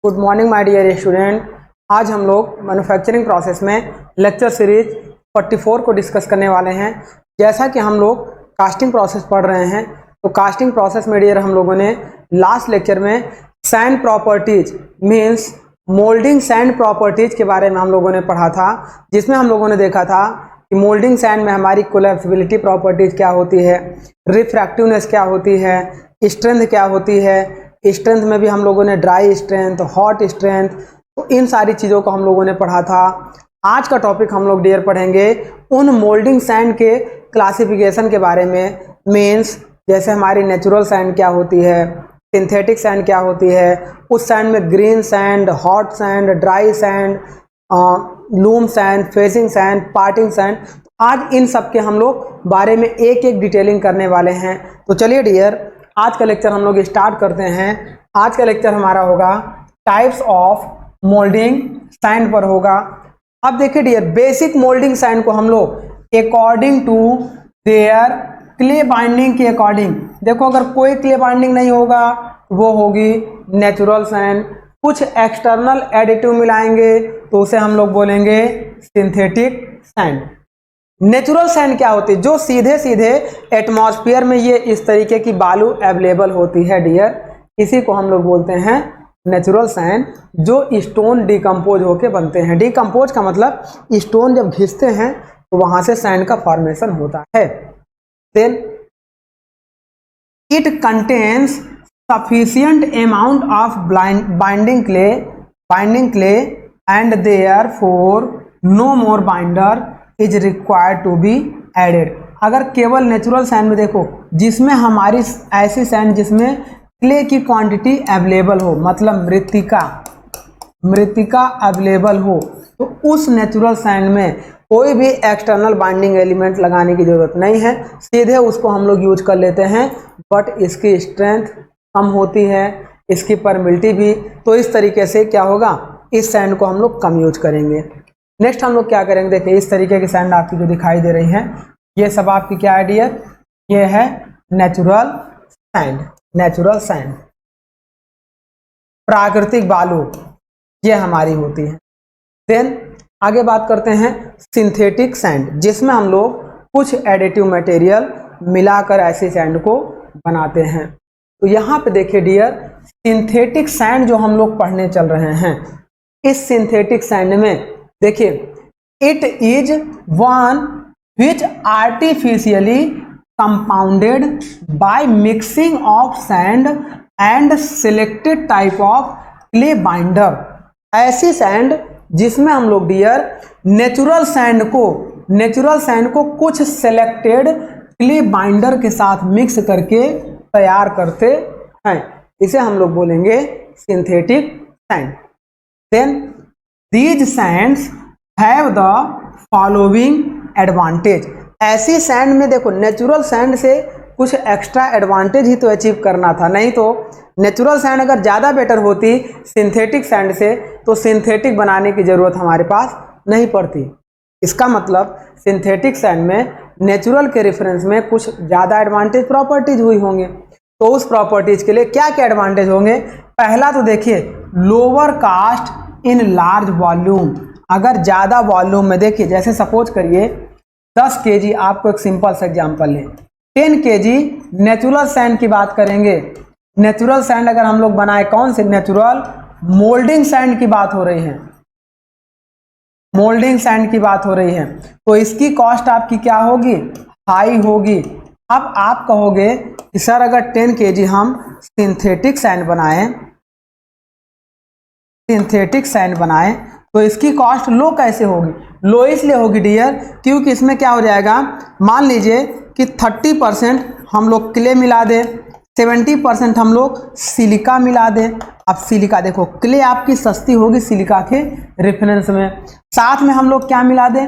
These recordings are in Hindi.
Good morning my dear student. आज हम लोग मैन्युफैक्चरिंग प्रोसेस में लेक्चर सीरीज 44 को डिस्कस करने वाले हैं। जैसा कि हम लोग कास्टिंग प्रोसेस पढ़ रहे हैं, तो कास्टिंग प्रोसेस में डियर हम लोगों ने लास्ट लेक्चर में sand properties means moulding sand properties के बारे में हम लोगों ने पढ़ा था, जिसमें हम लोगों ने देखा था कि मोल्डिंग सैंड में हमारी कोलैप्सिबिलिटी प्रॉपर्टीज क्या होती है, रिफ्रैक्टिवनेस क्या होती है, स्ट्रेंथ क्या होती है। स्ट्रेंथ में भी हम लोगों ने ड्राई स्ट्रेंथ, हॉट स्ट्रेंथ, तो इन सारी चीज़ों को हम लोगों ने पढ़ा था। आज का टॉपिक हम लोग डियर पढ़ेंगे उन मोल्डिंग सैंड के क्लासिफिकेशन के बारे में। मीन्स जैसे हमारी नेचुरल सैंड क्या होती है, सिंथेटिक सैंड क्या होती है, उस सैंड में green sand, hot sand, dry sand, loam sand, facing sand, parting sand. आज इन सब के हम लोग बारे में एक एक डिटेलिंग करने वाले हैं। तो चलिए डियर, आज का लेक्चर हम लोग स्टार्ट करते हैं। आज का लेक्चर हमारा होगा टाइप्स ऑफ मोल्डिंग सैंड पर होगा। अब देखिए डियर, बेसिक मोल्डिंग सैंड को हम लोग according to their clay binding के अकॉर्डिंग, देखो अगर कोई क्ले बाइंडिंग नहीं होगा वो होगी नेचुरल सैंड। कुछ एक्सटर्नल एडिटिव मिलाएंगे तो उसे हम लोग बोलेंगे सिंथेटिक सैंड। नेचुरल सैंड क्या होती है? जो सीधे सीधे एटमॉस्फेयर में ये इस तरीके की बालू अवेलेबल होती है डियर, इसी को हम लोग बोलते हैं नेचुरल सैंड, जो स्टोन डिकम्पोज होके बनते हैं। डिकम्पोज का मतलब स्टोन जब घिसते हैं तो वहां से सैंड का फॉर्मेशन होता है। Then it contains sufficient amount of binding clay and therefore no more binder is required to be added. अगर केवल नेचुरल सैंड में देखो, जिसमें हमारी ऐसी सैंड जिसमें क्ले की क्वांटिटी अवेलेबल हो, मतलब मृतिका अवेलेबल हो, तो उस नेचुरल सैंड में कोई भी एक्सटर्नल बाइंडिंग एलिमेंट लगाने की जरूरत नहीं है, सीधे उसको हम लोग यूज कर लेते हैं। बट इसकी स्ट्रेंथ कम होती है, इसकी परमिलिटी भी, तो इस तरीके से क्या होगा, इस सैंड को हम लोग कम यूज करेंगे। नेक्स्ट हम लोग क्या करेंगे, देखिए इस तरीके की सैंड आपकी जो दिखाई दे रही है, ये सब आपकी क्या है डियर, ये है नेचुरल सैंड। नेचुरल सैंड प्राकृतिक बालू ये हमारी होती है। देन आगे बात करते हैं सिंथेटिक सैंड, जिसमें हम लोग कुछ एडिटिव मटेरियल मिलाकर ऐसी सैंड को बनाते हैं। तो यहाँ पे देखिए डियर, सिंथेटिक सैंड जो हम लोग पढ़ने चल रहे हैं, इस सिंथेटिक सैंड में देखिए, it is one which artificially compounded by mixing of sand and selected type of clay binder. ऐसी सैंड जिसमें हम लोग डियर नेचुरल सैंड को कुछ सिलेक्टेड क्ले बाइंडर के साथ मिक्स करके तैयार करते हैं, इसे हम लोग बोलेंगे synthetic sand. Then These sands have the following advantage। ऐसी सैंड में देखो, नेचुरल सैंड से कुछ एक्स्ट्रा एडवांटेज ही तो अचीव करना था, नहीं तो नेचुरल सैंड अगर ज़्यादा बेटर होती सिंथेटिक सैंड से, तो सिंथेटिक बनाने की ज़रूरत हमारे पास नहीं पड़ती। इसका मतलब सिंथेटिक सैंड में नेचुरल के रेफरेंस में कुछ ज़्यादा एडवांटेज प्रॉपर्टीज हुई होंगे। तो उस प्रॉपर्टीज के लिए क्या क्या एडवांटेज होंगे? पहला तो देखिए, lower caste in large volume. अगर ज़्यादा वॉल्यूम में, देखिए जैसे सपोज करिए 10 kg, आपको एक सिंपल सा एग्जांपल लें, 10 kg नेचुरल सैंड की बात करेंगे। नेचुरल सैंड अगर हम लोग बनाए, कौन से नेचुरल मोल्डिंग सैंड की बात हो रही है, मोल्डिंग सैंड की बात हो रही है, तो इसकी कॉस्ट आपकी क्या होगी, हाई होगी। अब आप कहोगे कि सर अगर 10 kg हम सिंथेटिक सैंड बनाएं तो इसकी कॉस्ट लो कैसे होगी? लो इसलिए होगी डियर, क्योंकि इसमें क्या हो जाएगा, मान लीजिए कि 30% हम लोग क्ले मिला दें, 70% हम लोग सिलिका मिला दें। अब सिलिका देखो, क्ले आपकी सस्ती होगी सिलिका के रेफरेंस में, साथ में हम लोग क्या मिला दें,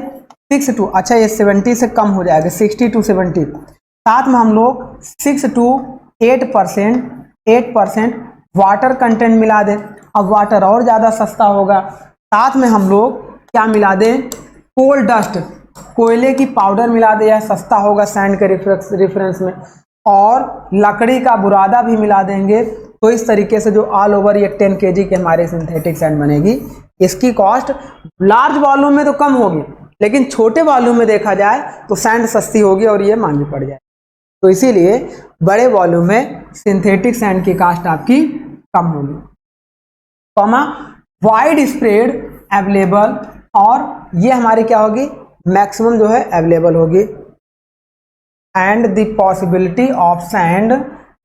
6 to, अच्छा ये 70 से कम हो जाएगा, 60 to 70, साथ में हम लोग 6 to 8% वाटर कंटेंट मिला दें। अब वाटर और ज़्यादा सस्ता होगा। साथ में हम लोग क्या मिला दें, कोल डस्ट, कोयले की पाउडर मिला दें, यह सस्ता होगा सैंड के रेफरेंस में, और लकड़ी का बुरादा भी मिला देंगे तो इस तरीके से जो ऑल ओवर ये 10 kg के हमारे सिंथेटिक सैंड बनेगी, इसकी कॉस्ट लार्ज वॉल्यूम में तो कम होगी, लेकिन छोटे वॉल्यूम में देखा जाए तो सैंड सस्ती होगी और ये महंगी पड़ जाए। तो इसीलिए बड़े वॉल्यूम में सिंथेटिक सैंड की कॉस्ट आपकी कम होगी। कॉमा वाइड स्प्रेड अवेलेबल, और ये हमारी क्या होगी, मैक्सिमम जो है अवेलेबल होगी। And the possibility of sand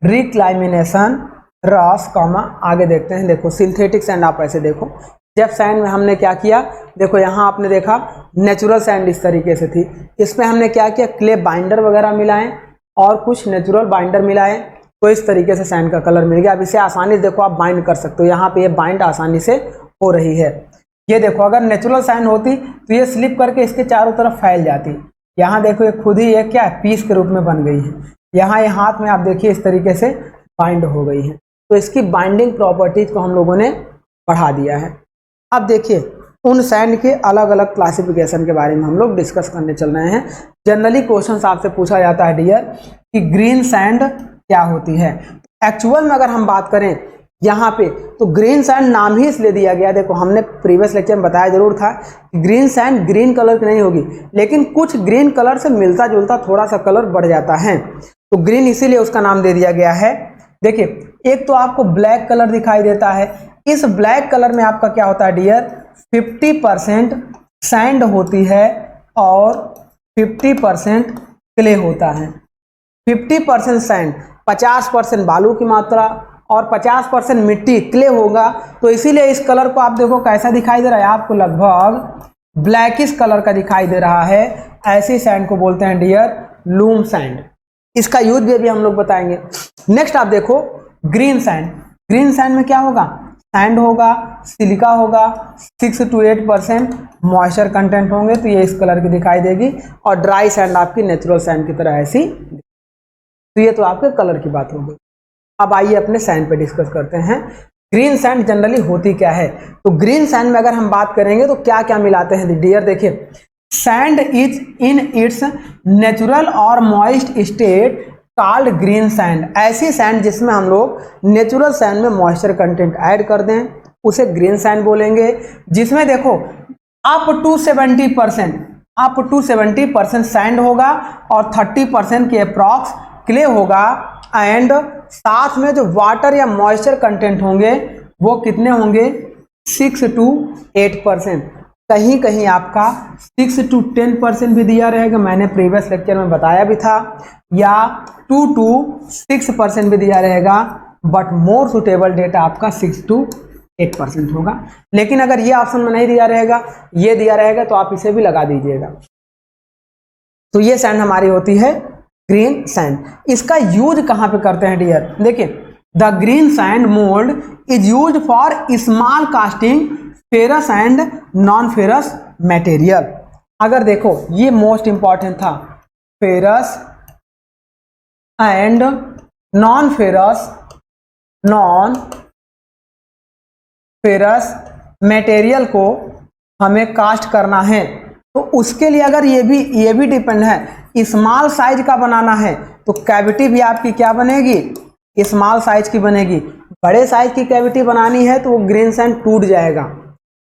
reclamation रॉस, कॉमा आगे देखते हैं। देखो सिंथेटिक सैंड आप ऐसे देखो, जब सैंड में हमने क्या किया, देखो यहाँ आपने देखा नेचुरल सैंड इस तरीके से थी, इसमें हमने क्या किया, क्ले बाइंडर वगैरह मिलाएं और कुछ नेचुरल बाइंडर मिलाएं, तो इस तरीके से सैंड का कलर मिल गया। अब इसे आसानी से देखो आप बाइंड कर सकते हो, यहाँ पे ये बाइंड आसानी से हो रही है। ये देखो अगर नेचुरल सैंड होती तो ये स्लिप करके इसके चारों तरफ फैल जाती, यहाँ देखो ये खुद ही ये क्या है, पीस के रूप में बन गई है। यहाँ ये हाथ में आप देखिए इस तरीके से बाइंड हो गई है, तो इसकी बाइंडिंग प्रॉपर्टीज को हम लोगों ने बढ़ा दिया है। अब देखिए उन सैंड के अलग अलग क्लासिफिकेशन के बारे में हम लोग डिस्कस करने चल रहे हैं। जनरली क्वेश्चन आपसे पूछा जाता है डियर कि ग्रीन सैंड क्या होती है। एक्चुअल में अगर हम बात करें यहाँ पे, तो ग्रीन सैंड नाम ही इसलिए दिया गया, देखो हमने प्रीवियस लेक्चर में बताया जरूर था कि ग्रीन सैंड ग्रीन कलर की नहीं होगी, लेकिन कुछ ग्रीन कलर से मिलता जुलता थोड़ा सा कलर बढ़ जाता है, तो ग्रीन इसीलिए उसका नाम दे दिया गया है। देखिए एक तो आपको ब्लैक कलर दिखाई देता है, इस ब्लैक कलर में आपका क्या होता है डियर, 50% सैंड होती है और 50% क्ले होता है। 50% सैंड, 50% बालू की मात्रा और 50% मिट्टी क्ले होगा, तो इसीलिए इस कलर को आप देखो कैसा दिखाई दे रहा है, आपको लगभग ब्लैकिश कलर का दिखाई दे रहा है। ऐसी सैंड को बोलते हैं डियर लूम सैंड। इसका यूज भी अभी हम लोग बताएंगे। नेक्स्ट आप देखो ग्रीन सैंड। ग्रीन सैंड में क्या होगा, सैंड होगा, सिलिका होगा, 6 to 8% मॉइस्चर कंटेंट होंगे, तो ये इस कलर की दिखाई देगी, और ड्राई सैंड आपकी नेचुरल सैंड की तरह ऐसी। तो ये तो आपके कलर की बात हो गई। अब आइए अपने सैंड पे डिस्कस करते हैं। ग्रीन सैंड जनरली होती क्या है, तो ग्रीन सैंड में अगर हम बात करेंगे तो क्या क्या मिलाते हैं डियर, देखिए sand is in its natural और moist state called green sand. ऐसी सैंड जिसमें हम लोग नेचुरल सैंड में मॉइस्चर कंटेंट ऐड कर दें उसे ग्रीन सैंड बोलेंगे। जिसमें देखो अप टू 70% सैंड होगा और 30% के अप्रॉक्स क्ले होगा, एंड साथ में जो वाटर या मॉइस्चर कंटेंट होंगे वो कितने होंगे, 6 to 8%। कहीं कहीं आपका 6 to 10% भी दिया रहेगा, मैंने प्रीवियस लेक्चर में बताया भी था, या 2 to 6% भी दिया रहेगा, बट मोर सुटेबल डेटा आपका 6 to 8% होगा। लेकिन अगर ये ऑप्शन में नहीं दिया रहेगा, ये दिया रहेगा, तो आप इसे भी लगा दीजिएगा। तो ये सैंड हमारी होती है ग्रीन सैंड। इसका यूज कहां पे करते हैं डियर, देखिए the green sand mould is use for small casting ferrous and non ferrous material. अगर देखो ये मोस्ट इंपॉर्टेंट था, ferrous and non ferrous material को हमें कास्ट करना है, तो उसके लिए अगर ये भी डिपेंड है, स्मॉल साइज का बनाना है तो कैविटी भी आपकी क्या बनेगी, स्मॉल साइज की बनेगी। बड़े साइज की कैविटी बनानी है तो वो ग्रीन सैंड टूट जाएगा,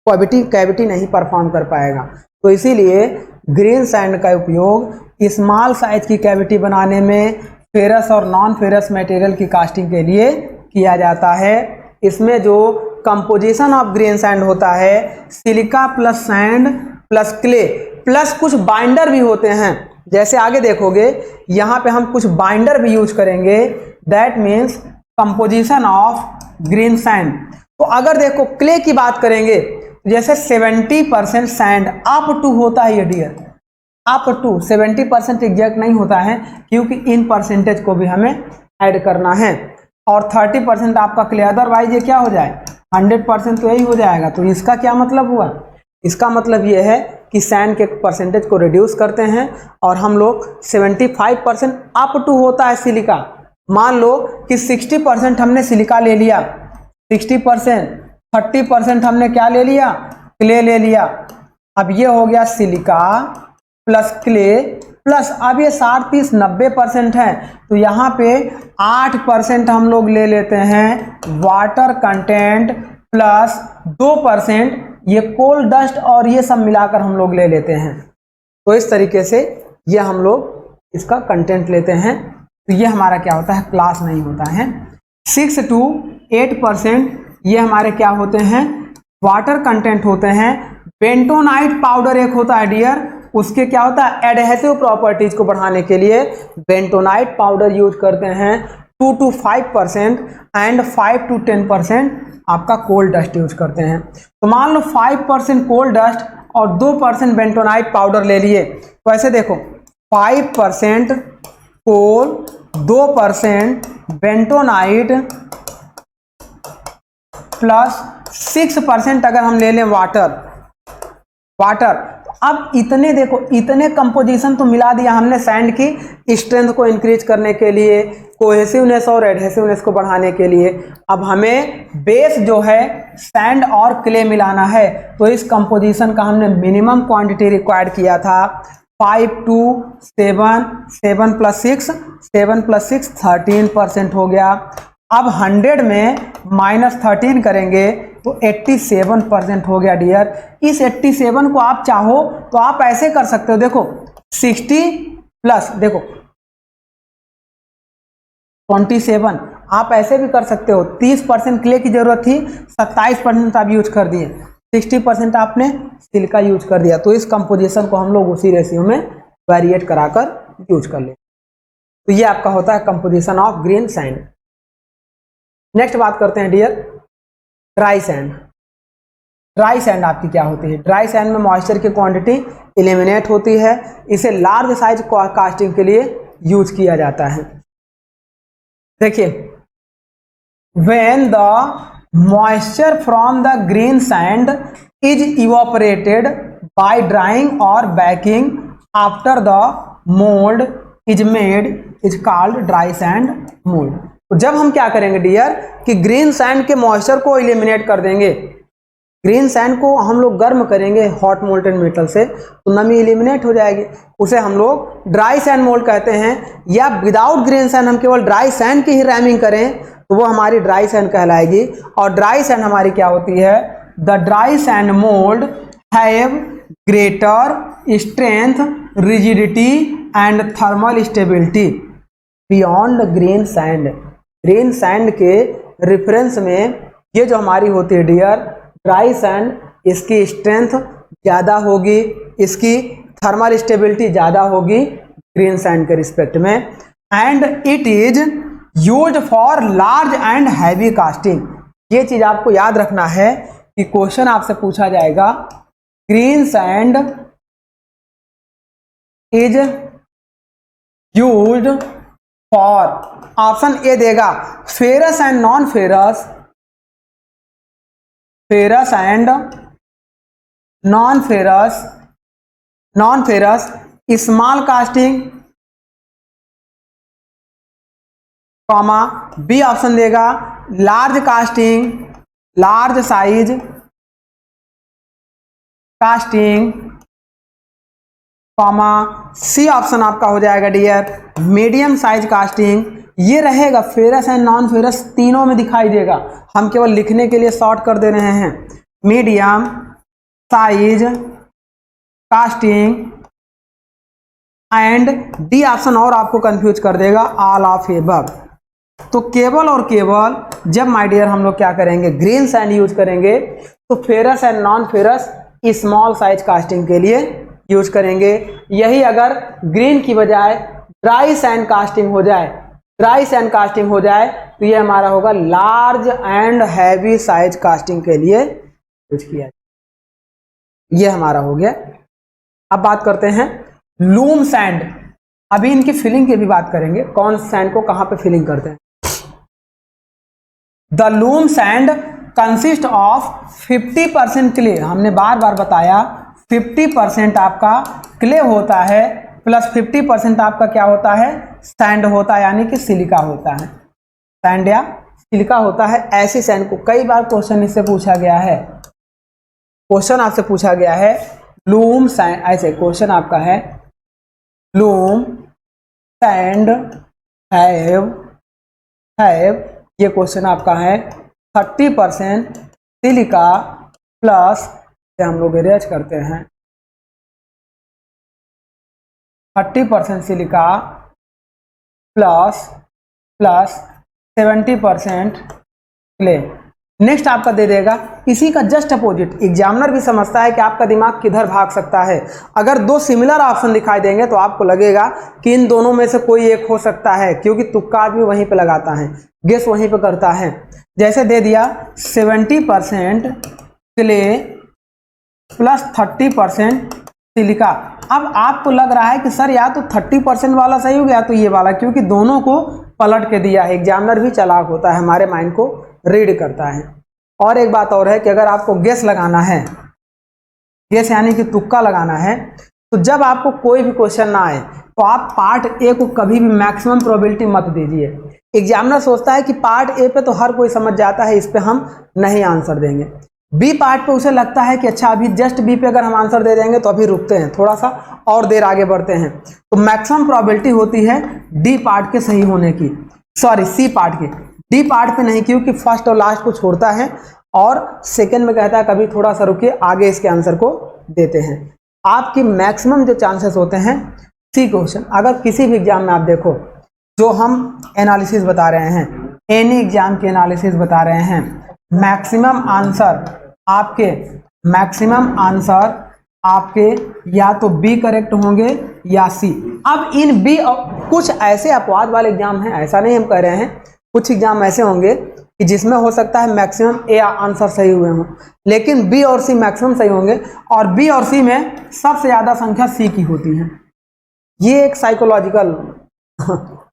कैविटी नहीं परफॉर्म कर पाएगा। तो इसीलिए ग्रीन सैंड का उपयोग स्मॉल साइज की कैविटी बनाने में फेरस और नॉन फेरस मटेरियल की कास्टिंग के लिए किया जाता है। इसमें जो कंपोजिशन ऑफ ग्रीन सैंड होता है, silica plus sand plus clay plus कुछ बाइंडर भी होते हैं, जैसे आगे देखोगे यहाँ पे हम कुछ बाइंडर भी यूज करेंगे, that means composition of green sand. तो अगर देखो क्ले की बात करेंगे, जैसे 70% सैंड अप टू होता है ये डियर, अप टू 70% एग्जैक्ट नहीं होता है, क्योंकि इन परसेंटेज को भी हमें ऐड करना है, और 30% आपका क्ले, अदरवाइज ये क्या हो जाए 100% तो यही हो जाएगा। तो इसका क्या मतलब हुआ, इसका मतलब ये है कि सैंड के परसेंटेज को रिड्यूस करते हैं, और हम लोग 75% अप टू होता है सिलिका। मान लो कि 60% हमने सिलिका ले लिया, 60%, 30% हमने क्या ले लिया, क्ले ले लिया। अब ये हो गया सिलिका प्लस क्ले प्लस अब ये 60 30 90% है, तो यहाँ पे 8% हम लोग ले लेते हैं वाटर कंटेंट प्लस 2% ये कोल डस्ट और ये सब मिलाकर हम लोग ले लेते हैं। तो इस तरीके से ये हम लोग इसका कंटेंट लेते हैं, तो ये हमारा क्या होता है, क्लास नहीं होता है। 6 to 8% ये हमारे क्या होते हैं, वाटर कंटेंट होते हैं। बेंटोनाइट पाउडर एक होता है डियर, उसके क्या होता है, एडहेसिव प्रॉपर्टीज को बढ़ाने के लिए बेंटोनाइट पाउडर यूज करते हैं। 2 to 5% एंड 5 to 10% आपका कोल डस्ट यूज करते हैं। तो मान लो 5% कोल डस्ट और 2% बेंटोनाइट पाउडर ले लिए, तो ऐसे देखो 5% कोल 2% बेंटोनाइट प्लस 6% अगर हम ले लें वाटर। अब इतने देखो, इतने कंपोजिशन तो मिला दिया हमने सैंड की स्ट्रेंथ को इंक्रीज करने के लिए, कोहेसिवनेस और एडहेसिवनेस को बढ़ाने के लिए। अब हमें बेस जो है सैंड और क्ले मिलाना है, तो इस कंपोजिशन का हमने मिनिमम क्वांटिटी रिक्वायर्ड किया था 5 to 7, 7 plus 6, 7 plus 6 13% हो गया। अब 100 में -13 करेंगे तो 87% हो गया डियर। इस 87 को आप चाहो तो आप ऐसे कर सकते हो, देखो 60 प्लस देखो 27, आप ऐसे भी कर सकते हो। 30% क्ले की जरूरत थी, 27% आप यूज कर दिए, 60% आपने सिलिका यूज कर दिया। तो इस कंपोजिशन को हम लोग उसी रेशियो में वेरिएट कराकर यूज कर ले। तो ये आपका होता है composition of green sand. Next बात करते हैं dear dry sand. Dry sand आपकी क्या होती है, ड्राई सैंड में मॉइस्चर की क्वांटिटी एलिमिनेट होती है, इसे लार्ज साइज कास्टिंग के लिए यूज किया जाता है। देखिए when the moisture from the green sand is evaporated by drying और baking after the mould is made is called dry sand mould. तो जब हम क्या करेंगे डियर कि ग्रीन सैंड के मॉइस्चर को एलिमिनेट कर देंगे, ग्रीन सैंड को हम लोग गर्म करेंगे हॉट मोल्टेन मेटल से, तो नमी एलिमिनेट हो जाएगी, उसे हम लोग ड्राई सैंड मोल्ड कहते हैं। या विदाउट ग्रीन सैंड हम केवल ड्राई सैंड की ही रैमिंग करें तो वो हमारी ड्राई सैंड कहलाएगी। और ड्राई सैंड हमारी क्या होती है, the dry sand mould have greater strength, rigidity and thermal stability beyond green sand. Green sand के रिफरेंस में ये जो हमारी होती है डियर ड्राई सैंड, इसकी स्ट्रेंथ ज़्यादा होगी, इसकी थर्मल स्टेबिलिटी ज़्यादा होगी ग्रीन सैंड के रिस्पेक्ट में। And it is used for large and heavy casting. ये चीज़ आपको याद रखना है कि क्वेश्चन आपसे पूछा जाएगा green sand is used for, option A देगा ferrous and non ferrous, ferrous and non ferrous, non ferrous small casting, comma B option देगा large casting, large size casting, comma C option आपका हो जाएगा डियर मीडियम साइज कास्टिंग। ये रहेगा फेरस एंड नॉन फेरस तीनों में दिखाई देगा, हम केवल लिखने के लिए शॉर्ट कर दे रहे हैं। Medium size casting and D option और आपको कंफ्यूज कर देगा ऑल ऑफ एबव। तो केवल और केवल जब माय डियर हम लोग क्या करेंगे ग्रीन सैंड यूज करेंगे तो ferrous and non ferrous small size casting के लिए यूज करेंगे। यही अगर ग्रीन की बजाय ड्राई सैंड कास्टिंग हो जाए, ड्राई सैंड कास्टिंग हो जाए तो ये हमारा होगा large and heavy size casting के लिए यूज किया जाए। ये हमारा हो गया। अब बात करते हैं लूम सैंड। अभी इनकी फिलिंग की भी बात करेंगे, कौन सैंड को कहां पे फिलिंग करते हैं। The loom sand consist of 50% clay, हमने बार बार बताया 50% आपका क्ले होता है प्लस 50% आपका क्या होता है सैंड होता है, यानी कि सिलिका होता है, सैंड या सिलिका होता है। ऐसी सैंड को कई बार क्वेश्चन इससे पूछा गया है, क्वेश्चन आपसे पूछा गया है लूम सैंड, ऐसे क्वेश्चन आपका है लूम, सैंड, हैव, ये क्वेश्चन आपका है 30% सिलिका प्लस, हम लोग अरेंज करते हैं 30% सिलिका प्लस 70% क्ले। नेक्स्ट आपका दे देगा इसी का जस्ट अपोजिट। एग्जामिनर भी समझता है कि आपका दिमाग किधर भाग सकता है। अगर दो सिमिलर ऑप्शन दिखाई देंगे तो आपको लगेगा कि इन दोनों में से कोई एक हो सकता है, क्योंकि तुक्का आदमी वहीं पे लगाता है, गेस वहीं पे करता है। जैसे दे दिया 70% क्ले प्लस 30% सिलिका। अब आपको लग रहा है कि सर या तो 30% वाला सही हो गया तो ये वाला, क्योंकि दोनों को पलट के दिया है। एग्जामिनर भी चालाक होता है, हमारे माइंड को रीड करता है। और एक बात और है कि अगर आपको गेस लगाना है, गेस यानी कि तुक्का लगाना है, तो जब आपको कोई भी क्वेश्चन ना आए तो आप पार्ट ए को कभी भी मैक्सिमम प्रोबेबिलिटी मत दीजिए। एग्जामिनर सोचता है कि पार्ट ए पे तो हर कोई समझ जाता है, इस पे हम नहीं आंसर देंगे। बी पार्ट पे उसे लगता है कि अच्छा अभी जस्ट बी पे अगर हम आंसर दे देंगे तो अभी रुकते हैं, थोड़ा सा और देर आगे बढ़ते हैं, तो मैक्सिमम प्रोबेबिलिटी होती है डी पार्ट के सही होने की, सॉरी सी पार्ट की। डी पार्ट पे नहीं, क्योंकि फर्स्ट और लास्ट को छोड़ता है और सेकंड में कहता है कभी थोड़ा सा रुकिए, आगे इसके आंसर को देते हैं। आपकी मैक्सिमम जो चांसेस होते हैं सी क्वेश्चन। अगर किसी भी एग्जाम में आप देखो, जो हम एनालिसिस बता रहे हैं, एनी एग्जाम के एनालिसिस बता रहे हैं, मैक्सिमम आपके या तो बी करेक्ट होंगे या सी। अब इन बी, कुछ ऐसे अपवाद वाले एग्जाम हैं, ऐसा नहीं हम कह रहे हैं, कुछ एग्जाम ऐसे होंगे कि जिसमें हो सकता है मैक्सिमम ए आंसर सही हुए हों, लेकिन बी और सी मैक्सिमम सही होंगे, और बी और सी में सबसे ज्यादा संख्या सी की होती है। ये एक साइकोलॉजिकल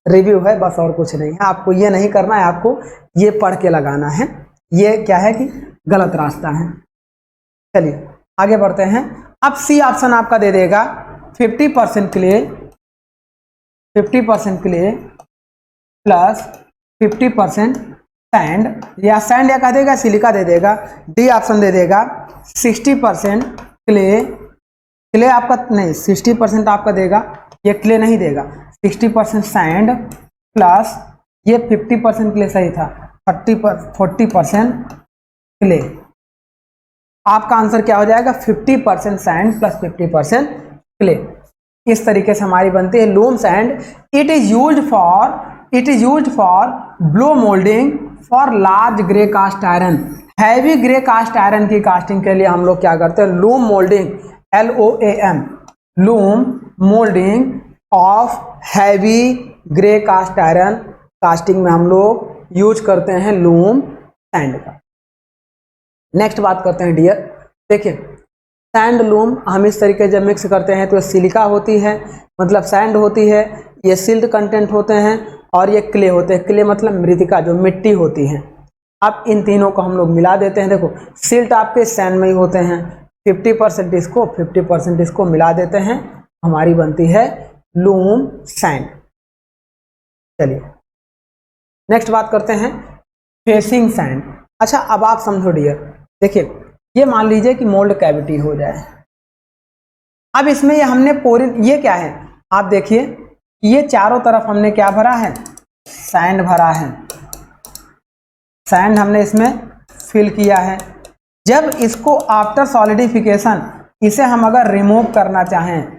रिव्यू है, बस और कुछ नहीं है। आपको ये नहीं करना है, आपको ये पढ़ के लगाना है। ये क्या है कि गलत रास्ता है। चलिए आगे बढ़ते हैं। अब सी ऑप्शन आपका दे देगा 50% क्ले प्लस 50% सैंड, या सैंड या कह देगा सिलिका दे देगा। डी ऑप्शन दे देगा 60% क्ले आपका नहीं, 60% आपका देगा, ये क्ले नहीं देगा, 60% सैंड प्लस ये 50% क्ले सही था, 40% क्ले। आपका आंसर क्या हो जाएगा 50% सैंड प्लस 50% क्ले। इस तरीके से हमारी बनती है loam sand. It is used for blow moulding for large grey cast iron. Heavy grey cast iron की कास्टिंग के लिए हम लोग क्या करते हैं, loam moulding, LOAM, loam moulding of heavy grey cast iron casting में हम लोग यूज करते हैं लूम सैंड का। नेक्स्ट बात करते हैं डियर, देखिए सैंड लूम हम इस तरीके जब मिक्स करते हैं तो सिलिका होती है, मतलब सैंड होती है, ये सिल्ट कंटेंट होते हैं, और ये क्ले होते हैं। क्ले मतलब मृतिका, जो मिट्टी होती है। अब इन तीनों को हम लोग मिला देते हैं। देखो सिल्ट आपके सैंड में ही होते हैं, 50% इसको 50% इसको मिला देते हैं, हमारी बनती है लूम सैंड। चलिए नेक्स्ट बात करते हैं फेसिंग सैंड। अच्छा अब आप समझो डियर, देखिए ये मान लीजिए कि मोल्ड कैविटी हो जाए। अब इसमें ये हमने पोरिन, ये क्या है आप देखिए, ये चारों तरफ हमने क्या भरा है, सैंड भरा है। सैंड हमने इसमें फिल किया है। जब इसको आफ्टर सॉलिडिफिकेशन इसे हम अगर रिमूव करना चाहें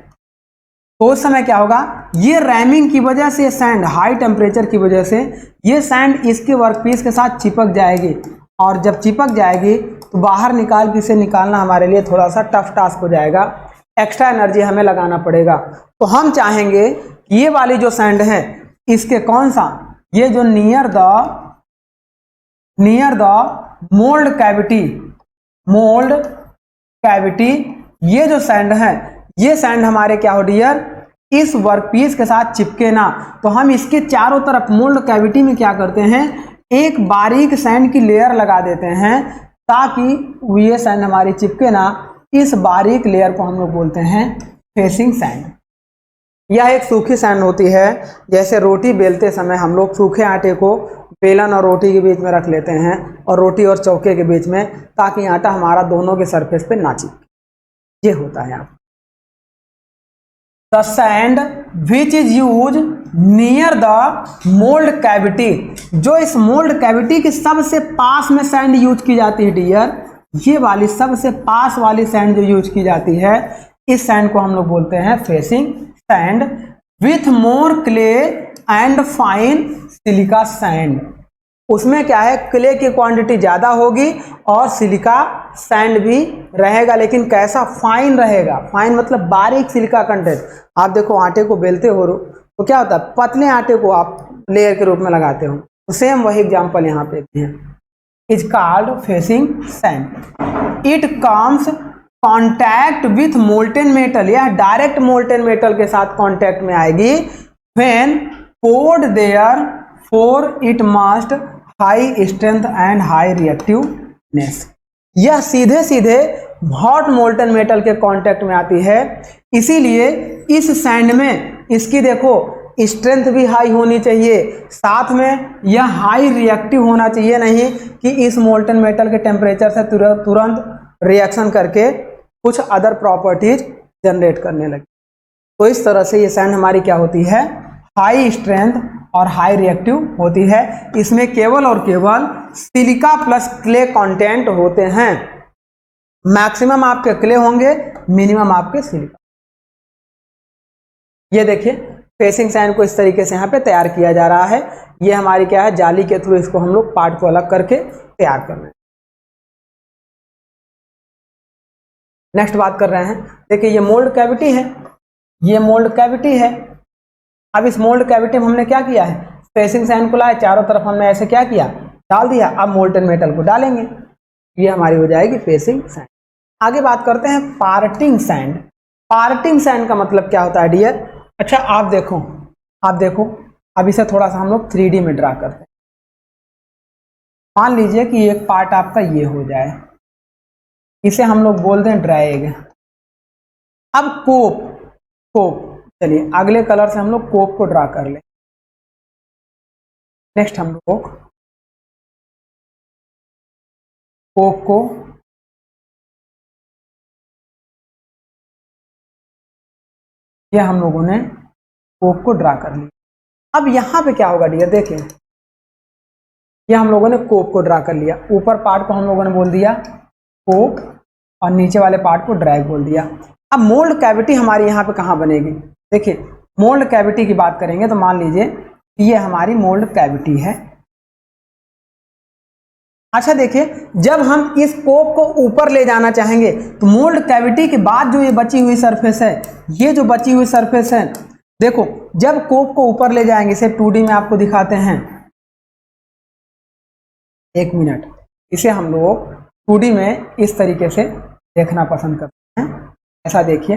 तो उस समय क्या होगा, ये रैमिंग की वजह से सैंड, हाई टेम्परेचर की वजह से ये सैंड इसके वर्कपीस के साथ चिपक जाएगी, और जब चिपक जाएगी तो बाहर निकाल के इसे निकालना हमारे लिए थोड़ा सा टफ टास्क हो जाएगा, एक्स्ट्रा एनर्जी हमें लगाना पड़ेगा। तो हम चाहेंगे कि ये वाली जो सैंड है इसके कौन सा, ये जो नियर द मोल्ड कैविटी ये जो सैंड है, ये सैंड हमारे क्या हो डियर, इस वर्कपीस के साथ चिपके ना। तो हम इसके चारों तरफ मोल्ड कैविटी में क्या करते हैं, एक बारीक सैंड की लेयर लगा देते हैं ताकि ये सैंड हमारी चिपके ना। इस बारीक लेयर को हम लोग बोलते हैं फेसिंग सैंड। यह एक सूखी सैंड होती है, जैसे रोटी बेलते समय हम लोग सूखे आटे को बेलन और रोटी के बीच में रख लेते हैं, और रोटी और चौके के बीच में, ताकि आटा हमारा दोनों के सरफेस पे ना चिपके। ये होता है। The sand which is use near the mould cavity, जो इस मोल्ड कैविटी के सबसे पास में सैंड यूज की जाती है डियर, ये वाली सबसे पास वाली सैंड जो यूज की जाती है, इस सैंड को हम लोग बोलते हैं facing sand with more clay and fine silica sand. उसमें क्या है, क्ले की क्वांटिटी ज्यादा होगी और सिलिका सैंड भी रहेगा, लेकिन कैसा, फाइन रहेगा। फाइन मतलब बारीक सिलिका कंटेंट। आप देखो आटे को बेलते हो तो क्या होता है, पतले आटे को आप लेयर के रूप में लगाते हो, तो सेम वही एग्जांपल यहाँ पे है। Is called facing sand. It comes contact with molten metal, यह डायरेक्ट मोल्टेन मेटल के साथ कॉन्टैक्ट में आएगी। When poured there for it must high strength and high reactiveness, यह सीधे सीधे हॉट मोल्टन मेटल के कांटेक्ट में आती है, इसीलिए इस सैंड में इसकी देखो स्ट्रेंथ भी हाई होनी चाहिए, साथ में यह हाई रिएक्टिव होना चाहिए, नहीं कि इस मोल्टन मेटल के टेम्परेचर से तुरंत रिएक्शन करके कुछ अदर प्रॉपर्टीज जनरेट करने लगे। तो इस तरह से ये सैंड हमारी क्या होती है, हाई स्ट्रेंथ और हाई रिएक्टिव होती है। इसमें केवल और केवल सिलिका प्लस क्ले कंटेंट होते हैं। मैक्सिमम आपके क्ले होंगे, मिनिमम आपके सिलिका। ये देखिए फेसिंग सैंड को इस तरीके से यहाँ पे तैयार किया जा रहा है। ये हमारी क्या है, जाली के थ्रू इसको हम लोग पार्ट को अलग करके तैयार कर रहे हैं। नेक्स्ट बात कर रहे हैं, देखिए ये मोल्ड कैविटी है, ये मोल्ड कैविटी है। अब इस मोल्ड कैविटी में हमने क्या किया है, फेसिंग सैंड को लाए, चारों तरफ हमने ऐसे क्या किया, डाल दिया। अब मोल्टन मेटल को डालेंगे, ये हमारी हो जाएगी फेसिंग सैंड। आगे बात करते हैं पार्टिंग सैंड। पार्टिंग सैंड का मतलब क्या होता है डियर? अच्छा आप देखो अब इसे थोड़ा सा हम लोग 3D में ड्रा करते हैं। मान लीजिए कि एक पार्ट आपका ये हो जाए, इसे हम लोग बोल दें ड्रैग। अब कोप, चलिए अगले कलर से हम लोग कोप को ड्रा कर ले। नेक्स्ट हम लोग कोप को यह हम लोगों ने कोप को ड्रा कर लिया। अब यहां पे क्या होगा डियर, देखिए यह हम लोगों ने कोप को ड्रा कर लिया, ऊपर पार्ट को हम लोगों ने बोल दिया कोप और नीचे वाले पार्ट को ड्रैग बोल दिया। अब मोल्ड कैविटी हमारी यहाँ पे कहाँ बनेगी, देखिए मोल्ड कैविटी की बात करेंगे तो मान लीजिए ये हमारी मोल्ड कैविटी है। अच्छा देखिए जब हम इस कोप को ऊपर ले जाना चाहेंगे तो मोल्ड कैविटी के बाद जो ये बची हुई सरफेस है, ये जो बची हुई सरफेस है, देखो जब कोप को ऊपर ले जाएंगे, सिर्फ 2D में आपको दिखाते हैं, एक मिनट, इसे हम लोग 2D में इस तरीके से देखना पसंद करते हैं। ऐसा देखिए,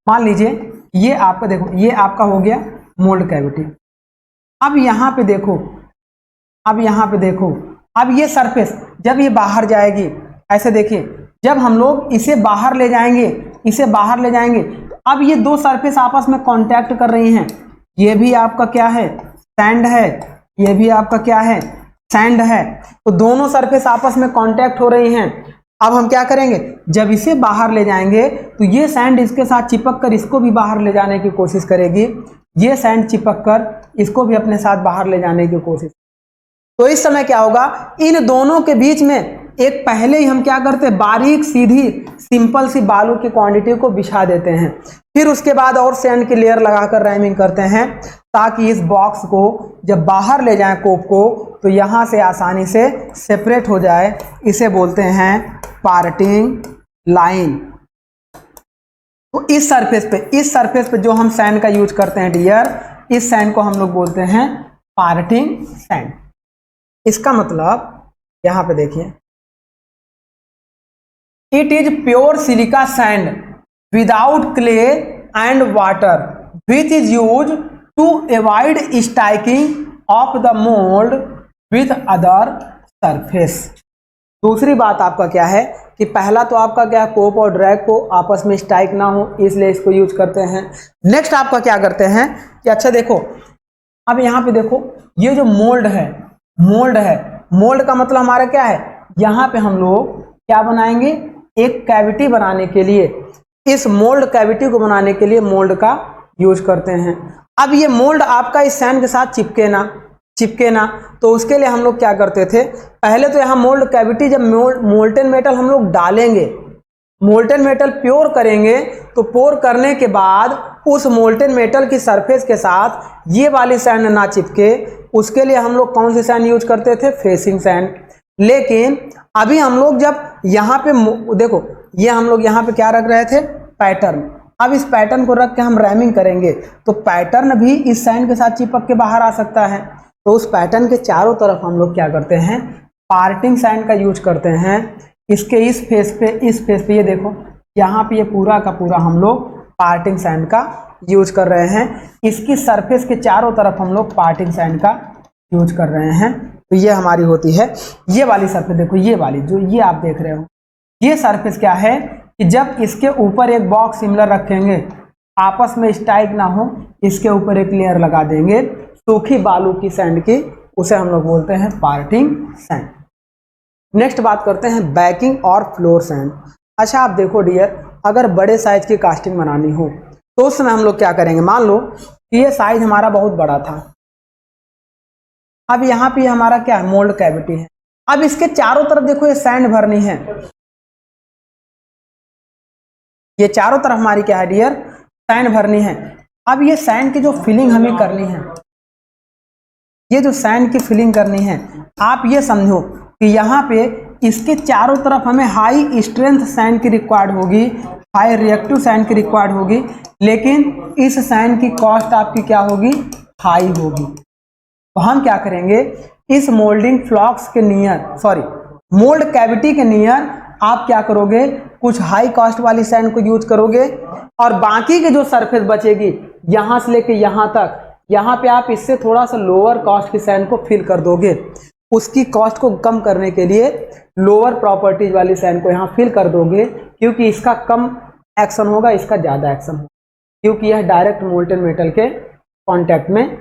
मान लीजिए ये आपका देखो, ये आपका हो गया मोल्ड कैविटी। अब यहाँ पे देखो, अब ये सरफेस जब ये बाहर जाएगी, ऐसे देखिए जब हम लोग इसे बाहर ले जाएंगे, तो अब ये दो सरफेस आपस में कांटेक्ट कर रही हैं। ये भी आपका क्या है, सैंड है, ये भी आपका क्या है, सैंड है। तो दोनों सरफेस आपस में कांटेक्ट हो रही हैं। अब हम क्या करेंगे, जब इसे बाहर ले जाएंगे तो ये सैंड इसके साथ चिपक कर इसको भी बाहर ले जाने की कोशिश करेगी, ये सैंड चिपक कर इसको भी अपने साथ बाहर ले जाने की कोशिश। तो इस समय क्या होगा, इन दोनों के बीच में एक पहले ही हम क्या करते हैं, बारीक सीधी सिंपल सी बालू की क्वांटिटी को बिछा देते हैं, फिर उसके बाद और सैंड की लेयर लगाकर रैमिंग करते हैं, ताकि इस बॉक्स को जब बाहर ले जाएं कोप को तो यहाँ से आसानी से सेपरेट हो जाए। इसे बोलते हैं पार्टिंग लाइन। तो इस सरफेस पे जो हम सैंड का यूज करते हैं डियर, इस सैंड को हम लोग बोलते हैं पार्टिंग सैंड। इसका मतलब यहां पे देखिए, it is pure silica sand without clay and water which is use to avoid striking of the mould with other surface. दूसरी बात आपका क्या है कि पहला तो आपका क्या, कोप और ड्रैग को आपस में स्ट्राइक ना हो, इसलिए इसको यूज करते हैं। नेक्स्ट आपका क्या करते हैं कि अच्छा देखो, अब यहाँ पे देखो ये जो मोल्ड है, मोल्ड का मतलब हमारा क्या है, यहाँ पे हम लोग क्या बनाएंगे, एक कैविटी बनाने के लिए, इस मोल्ड कैविटी को बनाने के लिए मोल्ड का यूज करते हैं। अब ये मोल्ड आपका इस सैंड के साथ चिपके ना, तो उसके लिए हम लोग क्या करते थे, पहले तो यहाँ मोल्ड कैविटी जब मोल्टेन मेटल हम लोग डालेंगे, मोल्टेन मेटल प्योर करेंगे, तो पोर करने के बाद उस मोल्टेन मेटल की सरफेस के साथ ये वाली सैंड ना चिपके, उसके लिए हम लोग कौन सी सैंड यूज करते थे, फेसिंग सैंड। लेकिन अभी हम लोग जब यहाँ पे देखो, ये हम लोग यहाँ पे क्या रख रहे थे, पैटर्न। अब इस पैटर्न को रख के हम रैमिंग करेंगे, तो पैटर्न भी इस सैंड के साथ चिपक के बाहर आ सकता है। तो उस पैटर्न के चारों तरफ हम लोग क्या करते हैं, पार्टिंग सैंड का यूज करते हैं। इसके इस फेस पे ये देखो, यहाँ पे ये पूरा का पूरा हम लोग पार्टिंग सैंड का यूज कर रहे हैं। इसकी सरफेस के चारों तरफ हम लोग पार्टिंग सैंड का यूज कर रहे हैं। तो ये हमारी होती है ये वाली सरफेस। देखो ये वाली जो ये आप देख रहे हो, ये सरफेस क्या है कि जब इसके ऊपर एक बॉक्स सिमिलर रखेंगे, आपस में स्ट्राइक ना हो, इसके ऊपर एक लेयर लगा देंगे सूखी बालू की सैंड की, उसे हम लोग बोलते हैं पार्टिंग सैंड। नेक्स्ट बात करते हैं बैकिंग और फ्लोर सैंड। अच्छा आप देखो डियर, अगर बड़े साइज की कास्टिंग बनानी हो तो उस समय हम लोग क्या करेंगे, मान लो कि ये साइज हमारा बहुत बड़ा था। अब यहाँ पे हमारा क्या है, मोल्ड कैविटी है। अब इसके चारों तरफ देखो ये सैंड भरनी है, ये चारों तरफ हमारी क्या है डियर, सैंड भरनी है। अब ये सैंड की जो फिलिंग हमें करनी है, ये जो सैंड की फिलिंग करनी है, आप ये समझो कि यहाँ पे इसके चारों तरफ हमें हाई स्ट्रेंथ सैंड की रिक्वायर्ड होगी, हाई रिएक्टिव सैंड की रिक्वायर्ड होगी, लेकिन इस सैंड की कॉस्ट आपकी क्या होगी, हाई होगी। तो हम क्या करेंगे, इस मोल्डिंग फ्लॉक्स के नियर, सॉरी मोल्ड कैविटी के नियर आप क्या करोगे, कुछ हाई कॉस्ट वाली सैंड को यूज करोगे, और बाकी के जो सरफेस बचेगी यहां से लेके यहां तक, यहां पे आप इससे थोड़ा सा लोअर कॉस्ट की सैंड को फिल कर दोगे। उसकी कॉस्ट को कम करने के लिए लोअर प्रॉपर्टीज वाली सैंड को यहां फिल कर दोगे, क्योंकि इसका कम एक्शन होगा, इसका ज्यादा एक्शन होगा, क्योंकि यह डायरेक्ट मोल्टेन मेटल के कांटेक्ट में।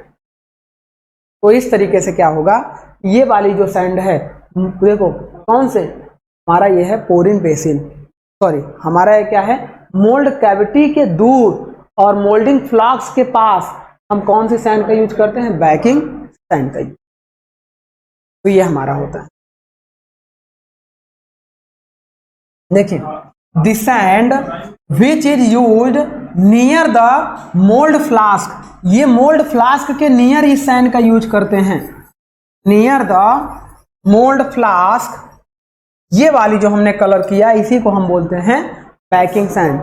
तो इस तरीके से क्या होगा, ये वाली जो सैंड है, देखो कौन से, हमारा ये है पोरिन बेसिन, सॉरी हमारा ये क्या है, मोल्ड कैविटी के दूर और मोल्डिंग फ्लॉक्स के पास हम कौन सी सैंड का यूज करते हैं, बैकिंग सैंड का यूज। तो ये हमारा होता है। देखिए, the sand which is used near the mould flask, ये मोल्ड फ्लास्क के नियर इस सैंड का यूज करते हैं, नियर द मोल्ड फ्लास्क। ये वाली जो हमने कलर किया इसी को हम बोलते हैं बैकिंग सैंड।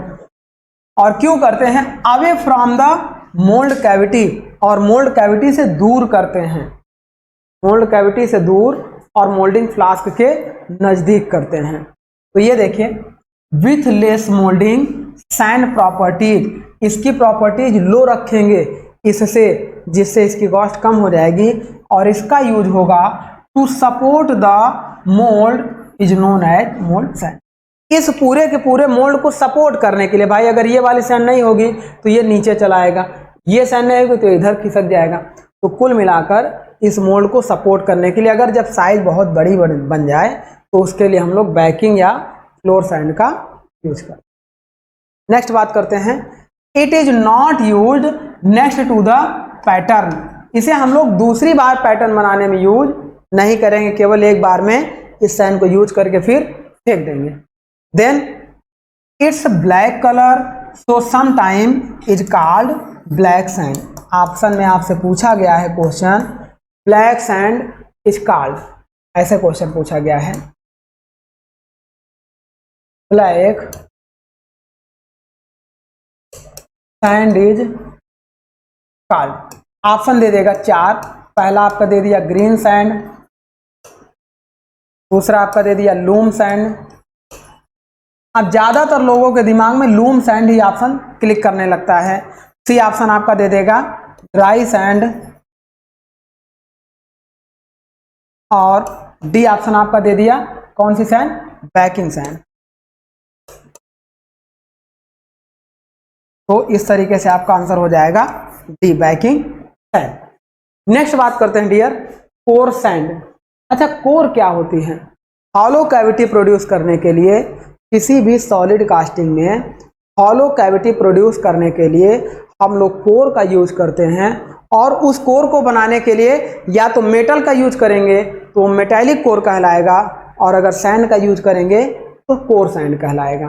और क्यों करते हैं, away from the mould cavity, और मोल्ड कैविटी से दूर करते हैं, मोल्ड कैविटी से दूर और मोल्डिंग फ्लास्क के नजदीक करते हैं। तो ये देखिए, with less moulding sand properties, इसकी प्रॉपर्टीज लो रखेंगे इससे, जिससे इसकी कॉस्ट कम हो जाएगी, और इसका यूज होगा to support the mould is known as mould sand. इस पूरे के पूरे मोल्ड को सपोर्ट करने के लिए, भाई अगर ये वाली सैंड नहीं होगी तो ये नीचे चला आएगा, ये सैंड नहीं होगी तो इधर खिसक जाएगा। तो कुल मिलाकर इस मोल्ड को सपोर्ट करने के लिए, अगर जब साइज बहुत बड़ी बन जाए तो उसके लिए हम लोग बैकिंग या फ्लोर सैंड का यूज करते हैं। नेक्स्ट बात करते हैं, it is not used next to the pattern, इसे हम लोग दूसरी बार पैटर्न बनाने में यूज नहीं करेंगे, केवल एक बार में इस सैंड को यूज करके फिर फेंक देंगे। Then it's black colour, so some time is called black sand. Option में आपसे पूछा गया है question, black sand is called, ऐसे क्वेश्चन पूछा गया है, black sand is called. Option दे देगा 4, पहला आपका दे दिया ग्रीन सैंड, दूसरा आपका दे दिया लूम सैंड। अब ज्यादातर लोगों के दिमाग में लूम सैंड ही ऑप्शन क्लिक करने लगता है। सी ऑप्शन आपका दे देगा ड्राई सैंड, और डी ऑप्शन आपका दे दिया कौन सी सैंड, बैकिंग सैंड। तो इस तरीके से आपका आंसर हो जाएगा डी, बैकिंग सैंड। नेक्स्ट बात करते हैं डियर, कोर सैंड। अच्छा, कोर क्या होती है, हॉलो कैविटी प्रोड्यूस करने के लिए, किसी भी सॉलिड कास्टिंग में हॉलो कैविटी प्रोड्यूस करने के लिए हम लोग कोर का यूज करते हैं, और उस कोर को बनाने के लिए या तो मेटल का यूज करेंगे तो मेटालिक कोर कहलाएगा, और अगर सैंड का यूज करेंगे तो कोर सैंड कहलाएगा।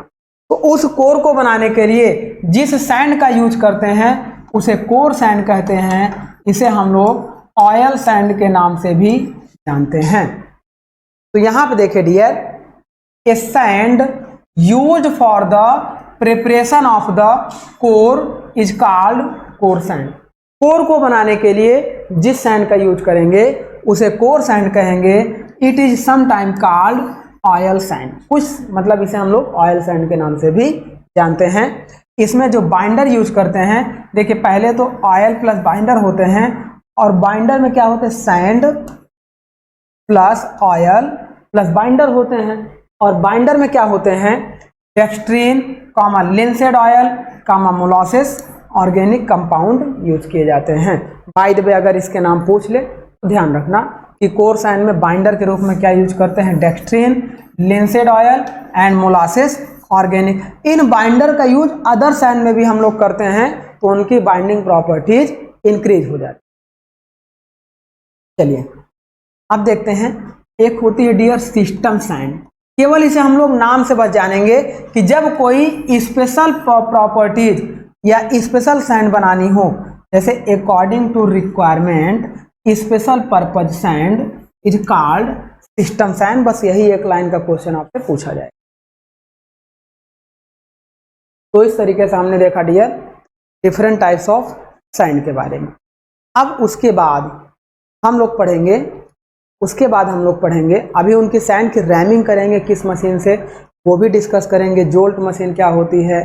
तो उस कोर को बनाने के लिए जिस सैंड का यूज करते हैं उसे कोर सैंड कहते हैं। इसे हम लोग ऑयल सैंड के नाम से भी जानते हैं। तो यहाँ पे देखिए dear, a sand used for the preparation of the core is called core sand. Core को बनाने के लिए जिस सैंड का यूज करेंगे उसे कोर सैंड कहेंगे। It is sometime called oil sand, कुछ मतलब इसे हम लोग ऑयल सैंड के नाम से भी जानते हैं। इसमें जो बाइंडर यूज करते हैं, देखिए पहले तो ऑयल प्लस बाइंडर होते हैं, और बाइंडर में क्या होते हैं, sand plus oil plus binder होते हैं, और बाइंडर में क्या होते हैं, डेक्सट्रीन कामा लिंसेड ऑयल कामा मोलासेस ऑर्गेनिक कंपाउंड यूज किए जाते हैं। बाय द वे अगर इसके नाम पूछ ले तो ध्यान रखना कि कोर सैंड में बाइंडर के रूप में क्या यूज करते हैं, dextrin, linseed oil and molasses organic. इन बाइंडर का यूज अदर सैंड में भी हम लोग करते हैं, तो उनकी बाइंडिंग प्रॉपर्टीज इंक्रीज हो जाती। चलिए अब देखते हैं, एक होती है डियर सिस्टम सैंड। केवल इसे हम लोग नाम से बस जानेंगे कि जब कोई स्पेशल प्रॉपर्टीज या स्पेशल सैंड बनानी हो, जैसे according to requirement special purpose sand is called system sand. बस यही एक लाइन का क्वेश्चन आपसे पूछा जाए। तो इस तरीके से हमने देखा dear different types of sand के बारे में। अब उसके बाद हम लोग पढ़ेंगे अभी उनकी सैंड की रैमिंग करेंगे किस मशीन से, वो भी डिस्कस करेंगे। जोल्ट मशीन क्या होती है,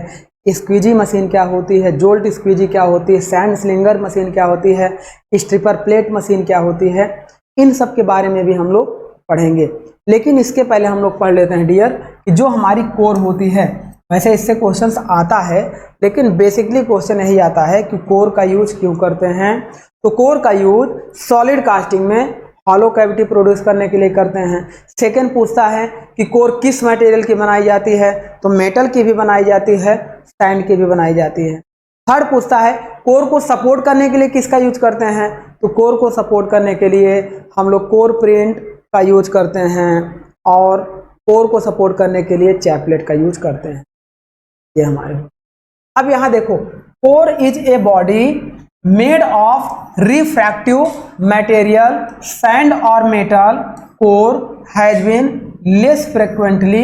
स्क्वीजी मशीन क्या होती है, जोल्ट स्क्वीजी क्या होती है, सैंड स्लिंगर मशीन क्या होती है, स्ट्रिपर प्लेट मशीन क्या होती है, इन सब के बारे में भी हम लोग पढ़ेंगे। लेकिन इसके पहले हम लोग पढ़ लेते हैं डियर कि जो हमारी कोर होती है, वैसे इससे क्वेश्चंस आता है लेकिन बेसिकली क्वेश्चन यही आता है कि कोर का यूज क्यों करते हैं। तो कोर का यूज सॉलिड कास्टिंग में हॉलो कैविटी प्रोड्यूस करने के लिए करते हैं। सेकंड पूछता है कि कोर किस मटेरियल की बनाई जाती है, तो मेटल की भी बनाई जाती है, सैंड की भी बनाई जाती है। थर्ड पूछता है कोर को सपोर्ट करने के लिए किसका यूज करते हैं, तो कोर को सपोर्ट करने के लिए हम लोग कोर प्रिंट का यूज करते हैं, और कोर को सपोर्ट करने के लिए चैपलेट का यूज करते हैं। ये हमारे। अब यहाँ देखो, core is a body made of refractive material sand और metal. Core has been less frequently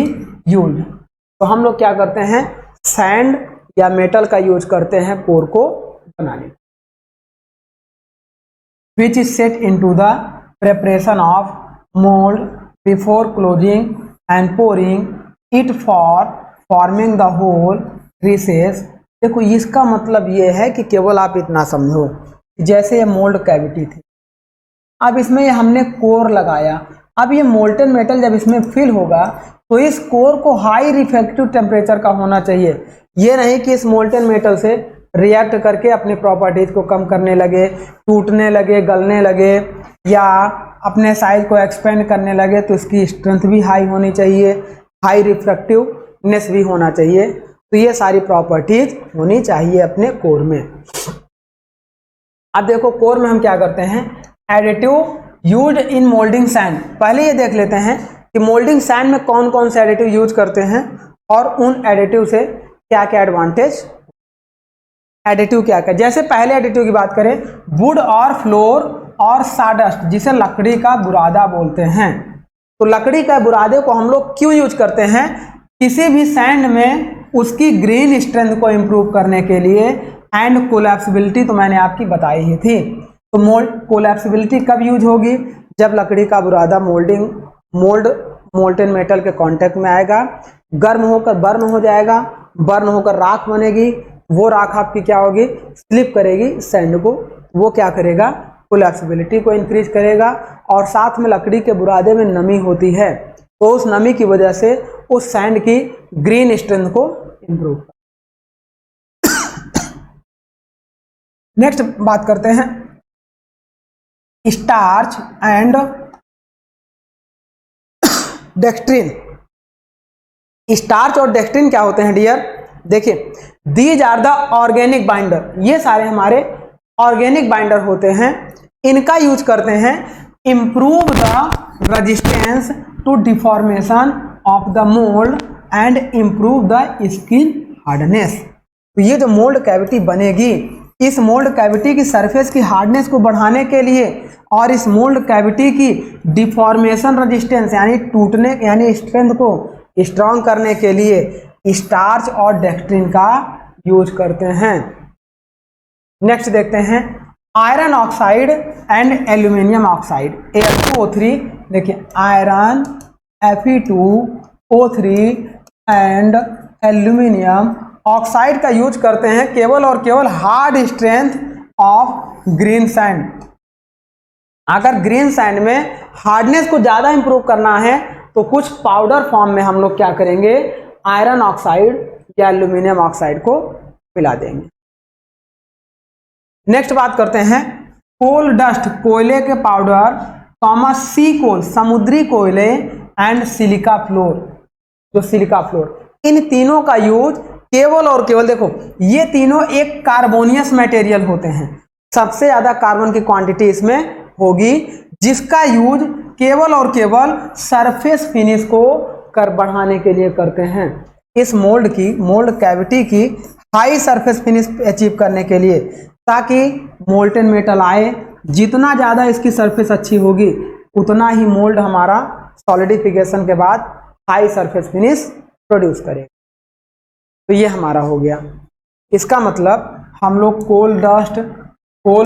used. तो हम लोग क्या करते हैं, सैंड या मेटल का यूज करते हैं कोर को बनाने। Which is set into the preparation of mould before closing and pouring it for forming the hole recess. देखो इसका मतलब ये है कि केवल आप इतना समझो, जैसे ये मोल्ड कैविटी थी, अब इसमें हमने कोर लगाया। अब ये मोल्टन मेटल जब इसमें फिल होगा तो इस कोर को हाई रिफ्रैक्टिव टेम्परेचर का होना चाहिए। ये नहीं कि इस मोल्टन मेटल से रिएक्ट करके अपनी प्रॉपर्टीज को कम करने लगे, टूटने लगे, गलने लगे, या अपने साइज को एक्सपेंड करने लगे। तो इसकी स्ट्रेंथ भी हाई होनी चाहिए, हाई रिफ्रैक्टिवनेस भी होना चाहिए। तो ये सारी प्रॉपर्टीज होनी चाहिए अपने कोर में। अब देखो कोर में हम क्या करते हैं, additive used in moulding sand. पहले ये देख लेते हैं कि मोल्डिंग सैंड में कौन कौन से एडिटिव यूज करते हैं और उन एडिटिव से क्या क्या एडवांटेज। एडिटिव क्या क्या, जैसे पहले एडिटिव की बात करें, वुड और फ्लोर और साडस्ट, जिसे लकड़ी का बुरादा बोलते हैं। तो लकड़ी का बुरादे को हम लोग क्यों यूज करते हैं, किसी भी सैंड में उसकी ग्रेन स्ट्रेंथ को इंप्रूव करने के लिए, एंड कोलैप्सिबिलिटी तो मैंने आपकी बताई ही थी। तो कोलैप्सिबिलिटी कब यूज होगी, जब लकड़ी का बुरादा मोल्टन मेटल के कांटेक्ट में आएगा, गर्म होकर बर्न हो जाएगा, बर्न होकर राख बनेगी, वो राख आपकी क्या होगी, स्लिप करेगी सैंड को, वो क्या करेगा, कोलैप्सिबिलिटी को इंक्रीज करेगा। और साथ में लकड़ी के बुरादे में नमी होती है, तो उस नमी की वजह से उस सैंड की ग्रीन स्ट्रेंथ को इंप्रूव। नेक्स्ट बात करते हैं स्टार्च एंड डेक्सट्रिन। स्टार्च और डेक्सट्रिन क्या होते हैं डियर, देखिए, these are the organic binder, ये सारे हमारे ऑर्गेनिक बाइंडर होते हैं। इनका यूज करते हैं improve the resistance to deformation of the mould and improve the skin hardness. तो ये जो मोल्ड कैविटी बनेगी, इस मोल्ड कैविटी की सरफेस की हार्डनेस को बढ़ाने के लिए और इस मोल्ड कैविटी की डिफॉर्मेशन रेजिस्टेंस यानी टूटने यानी स्ट्रेंथ को स्ट्रॉन्ग करने के लिए स्टार्च और डेक्स्ट्रिन का यूज करते हैं। नेक्स्ट देखते हैं iron oxide and aluminium oxide Fe2O3। देखिए iron Fe2O3 and aluminium oxide का यूज करते हैं केवल और केवल hard strength of green sand. अगर ग्रीन सैंड में हार्डनेस को ज़्यादा इंप्रूव करना है तो कुछ पाउडर फॉर्म में हम लोग क्या करेंगे, आयरन ऑक्साइड या एल्यूमिनियम ऑक्साइड को मिला देंगे। नेक्स्ट बात करते हैं कोल डस्ट, कोयले के पाउडर, सी कोल समुद्री कोयले एंड सिलिका फ्लोर, जो सिलिका फ्लोर, इन तीनों का यूज केवल और केवल, देखो ये तीनों एक कार्बोनियस मटेरियल होते हैं, सबसे ज्यादा कार्बन की क्वांटिटी इसमें होगी, जिसका यूज केवल और केवल सरफेस फिनिश को बढ़ाने के लिए करते हैं। इस मोल्ड कैविटी की हाई सरफेस फिनिश अचीव करने के लिए, ताकि मोल्टेन मेटल आए, जितना ज़्यादा इसकी सरफेस अच्छी होगी उतना ही मोल्ड हमारा सॉलिडिफिकेशन के बाद हाई सरफेस फिनिश प्रोड्यूस करेगा। तो ये हमारा हो गया। इसका मतलब हम लोग coal dust,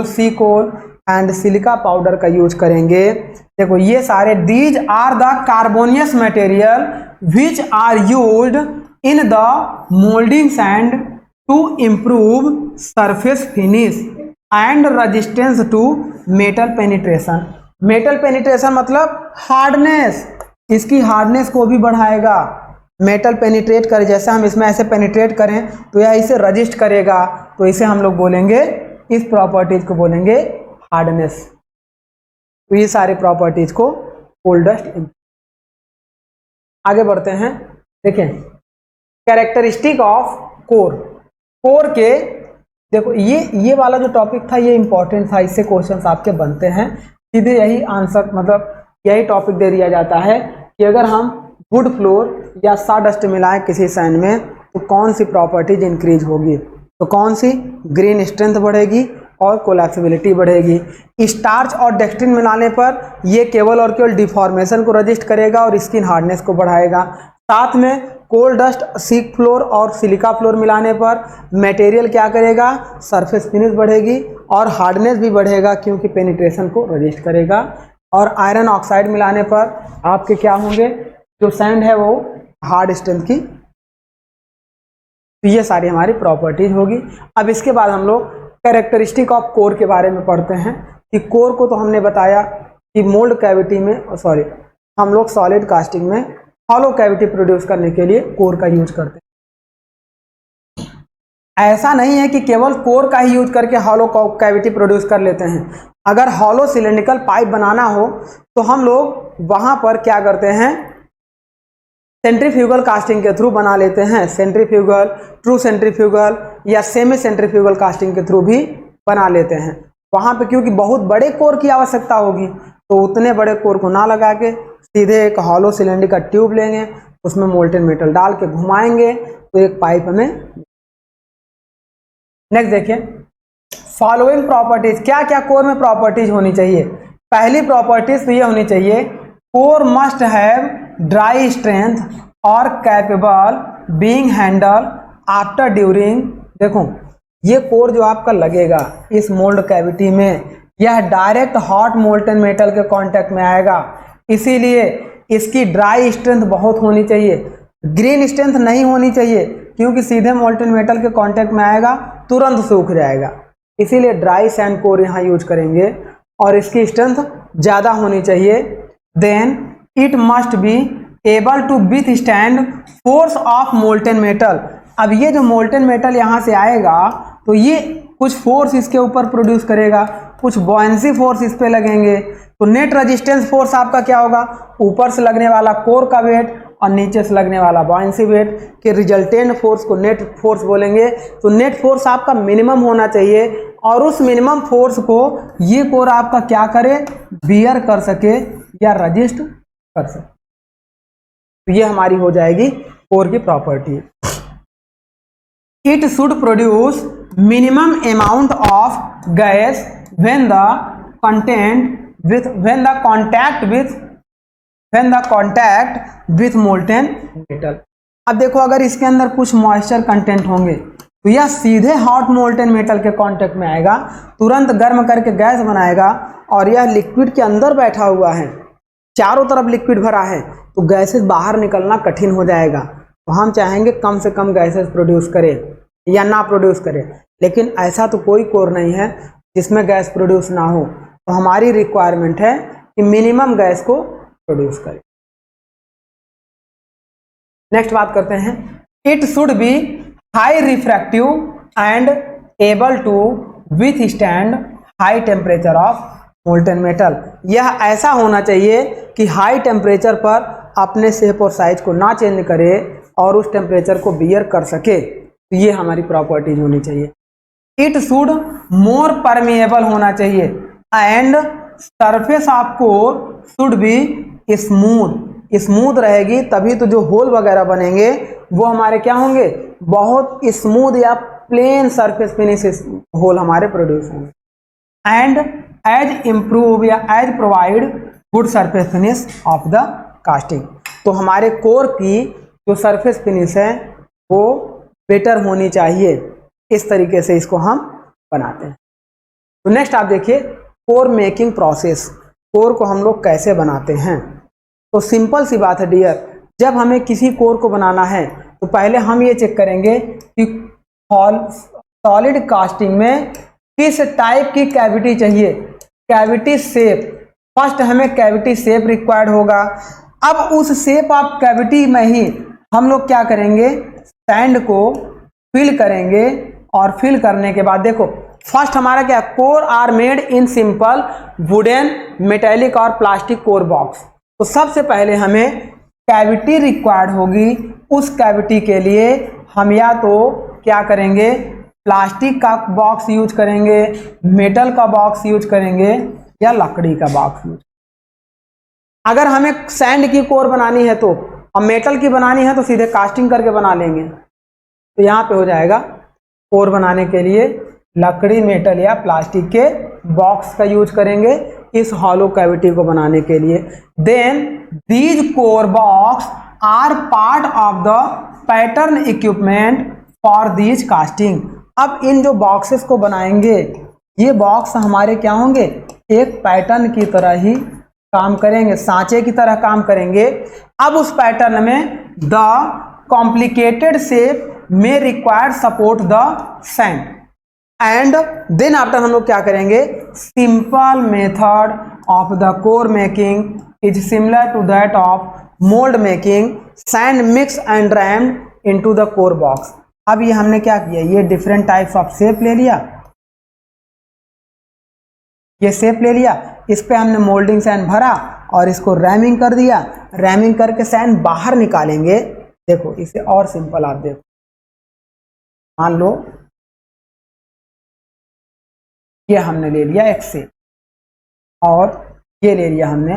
sea coal and silica powder का यूज करेंगे। देखो ये सारे these are the carbonaceous material which are used in the moulding sand to improve surface finish and resistance to metal penetration. Metal penetration मतलब हार्डनेस, इसकी हार्डनेस को भी बढ़ाएगा। मेटल पेनिट्रेट करे, जैसे हम इसमें ऐसे पेनिट्रेट करें तो यह इसे रजिस्ट करेगा, तो इसे हम लोग बोलेंगे, इस प्रॉपर्टीज को बोलेंगे हार्डनेस। तो ये सारे प्रॉपर्टीज को कोल डस्ट। आगे बढ़ते हैं, देखें कैरेक्टरिस्टिक ऑफ कोर। कोर के देखो ये वाला जो टॉपिक था ये इंपॉर्टेंट था, इससे क्वेश्चंस आपके बनते हैं। सीधे यही आंसर मतलब यही टॉपिक दे दिया जाता है कि अगर हम वुड फ्लोर या सॉडस्ट मिलाएं किसी सैंड में तो कौन सी प्रॉपर्टीज इंक्रीज होगी, तो कौन सी, ग्रेन स्ट्रेंथ बढ़ेगी और कोलैप्सिबिलिटी बढ़ेगी। स्टार्च और डेक्स्ट्रिन मिलाने पर ये केवल और केवल डिफॉर्मेशन को रजिस्ट करेगा और स्किन हार्डनेस को बढ़ाएगा। साथ में कोल डस्ट, सीक फ्लोर और सिलिका फ्लोर मिलाने पर मटेरियल क्या करेगा, सरफेस फिनिश बढ़ेगी और हार्डनेस भी बढ़ेगा क्योंकि पेनिट्रेशन को रजिस्ट करेगा। और आयरन ऑक्साइड मिलाने पर आपके क्या होंगे, जो सैंड है वो हार्ड स्ट्रेंथ की। तो ये सारी हमारी प्रॉपर्टीज होगी। अब इसके बाद हम लोग कैरेक्टरिस्टिक ऑफ कोर के बारे में पढ़ते हैं कि कोर को तो हमने बताया कि मोल्ड कैविटी में हम लोग सॉलिड कास्टिंग में हॉलो कैविटी प्रोड्यूस करने के लिए कोर का यूज करते हैं। ऐसा नहीं है कि केवल कोर का ही यूज करके हॉलो कैविटी प्रोड्यूस कर लेते हैं। अगर हॉलो सिलेंड्रिकल पाइप बनाना हो तो हम लोग वहां पर क्या करते हैं, सेंट्रीफ्यूगल कास्टिंग के थ्रू बना लेते हैं। सेंट्रीफ्यूगल, ट्रू सेंट्रीफ्यूगल या सेमी सेंट्रीफ्यूगल कास्टिंग के थ्रू भी बना लेते हैं। वहां पे क्योंकि बहुत बड़े कोर की आवश्यकता होगी तो उतने बड़े कोर को ना लगा के सीधे एक हॉलो सिलेंडर का ट्यूब लेंगे, उसमें मोल्टेन मेटल डाल के घुमाएंगे तो एक पाइप हमें। नेक्स्ट देखिए फॉलोइंग प्रॉपर्टीज, क्या क्या कोर में प्रॉपर्टीज होनी चाहिए। पहली प्रॉपर्टीज तो ये होनी चाहिए, core must have dry strength और capable being handle after during. देखो ये कोर जो आपका लगेगा इस मोल्ड कैविटी में, यह डायरेक्ट हॉट मोल्टेन मेटल के कांटेक्ट में आएगा, इसीलिए इसकी ड्राई स्ट्रेंथ बहुत होनी चाहिए। ग्रीन स्ट्रेंथ नहीं होनी चाहिए क्योंकि सीधे मोल्टेन मेटल के कांटेक्ट में आएगा तुरंत सूख जाएगा, इसीलिए ड्राई सैंड कोर यहाँ यूज करेंगे। और इसकी स्ट्रेंथ ज़्यादा होनी चाहिए। Then it must be able to withstand force of molten metal. अब ये जो मोल्टेन मेटल यहाँ से आएगा तो ये कुछ फोर्स इसके ऊपर प्रोड्यूस करेगा, कुछ बॉयंसी फोर्स इस पे लगेंगे, तो नेट रेजिस्टेंस फोर्स आपका क्या होगा, ऊपर से लगने वाला कोर का वेट और नीचे से लगने वाला बॉयंसी वेट के रिजल्टेंट फोर्स को नेट फोर्स बोलेंगे। तो नेट फोर्स आपका मिनिमम होना चाहिए और उस मिनिमम फोर्स को ये कोर आपका क्या करे, बियर कर सके या रजिस्ट कर सके। तो ये हमारी हो जाएगी कोर की property. It should produce minimum amount of gas when the contact with molten metal. अब देखो अगर इसके अंदर कुछ मॉइस्चर कंटेंट होंगे तो यह सीधे हॉट मोल्टेन मेटल के कांटेक्ट में आएगा, तुरंत गर्म करके गैस बनाएगा और यह लिक्विड के अंदर बैठा हुआ है, चारों तरफ लिक्विड भरा है, तो गैसेस बाहर निकलना कठिन हो जाएगा। तो हम चाहेंगे कम से कम गैसेस प्रोड्यूस करे या ना प्रोड्यूस करे, लेकिन ऐसा तो कोई कोर नहीं है जिसमें गैस प्रोड्यूस ना हो। तो हमारी रिक्वायरमेंट है कि मिनिमम गैस को प्रोड्यूस करे। नेक्स्ट बात करते हैं, it should be high refractive and able to withstand high temperature of molten metal. यह ऐसा होना चाहिए कि हाई टेम्परेचर पर अपने शेप और साइज को ना चेंज करे और उस टेम्परेचर को बियर कर सके। तो ये हमारी प्रॉपर्टीज होनी चाहिए। इट शुड मोर परमिएबल होना चाहिए and surface of core should be smooth रहेगी, तभी तो जो होल वगैरह बनेंगे वो हमारे क्या होंगे, बहुत स्मूथ या प्लेन सरफेस फिनिश होल हमारे प्रोड्यूस होंगे। एंड एज इम्प्रूव या as provide good surface finish of the casting. तो हमारे कोर की जो सरफेस फिनिश है वो बेटर होनी चाहिए, इस तरीके से इसको हम बनाते हैं। तो नेक्स्ट आप देखिए कोर मेकिंग प्रोसेस, कोर को हम लोग कैसे बनाते हैं। तो सिंपल सी बात है डियर, जब हमें किसी कोर को बनाना है तो पहले हम ये चेक करेंगे कि सॉलिड कास्टिंग में किस टाइप की कैविटी चाहिए, कैविटी शेप। फर्स्ट हमें कैविटी शेप रिक्वायर्ड होगा। अब उस शेप ऑफ कैविटी में ही हम लोग क्या करेंगे, सैंड को फिल करेंगे और फिल करने के बाद देखो फर्स्ट हमारा क्या, core are made in simple wooden metallic और प्लास्टिक कोर बॉक्स। तो सबसे पहले हमें कैविटी रिक्वायर्ड होगी। उस कैविटी के लिए हम या तो क्या करेंगे, प्लास्टिक का बॉक्स यूज करेंगे, मेटल का बॉक्स यूज करेंगे या लकड़ी का बॉक्स यूज। अगर हमें सैंड की कोर बनानी है तो, और मेटल की बनानी है तो सीधे कास्टिंग करके बना लेंगे। तो यहाँ पे हो जाएगा कोर बनाने के लिए लकड़ी, मेटल या प्लास्टिक के बॉक्स का यूज करेंगे इस हॉलो कैविटी को बनाने के लिए। Then these core box are part of the pattern equipment for these casting. अब इन जो बॉक्सेस को बनाएंगे ये बॉक्स हमारे क्या होंगे, एक पैटर्न की तरह ही काम करेंगे, सांचे की तरह काम करेंगे। अब उस पैटर्न में द कॉम्प्लिकेटेड शेप में required support the sand and then after हम लोग क्या करेंगे, simple method of the core making is similar to that of mould making, sand mix and rammed into the core box. अब ये हमने क्या किया, ये डिफरेंट टाइप्स ऑफ शेप ले लिया, ये शेप ले लिया, इस पे हमने मोल्डिंग सैंड भरा और इसको रैमिंग कर दिया। रैमिंग करके सैंड बाहर निकालेंगे। देखो इसे और सिंपल आप देखो, मान लो ये हमने ले लिया एक शेप और ये ले लिया हमने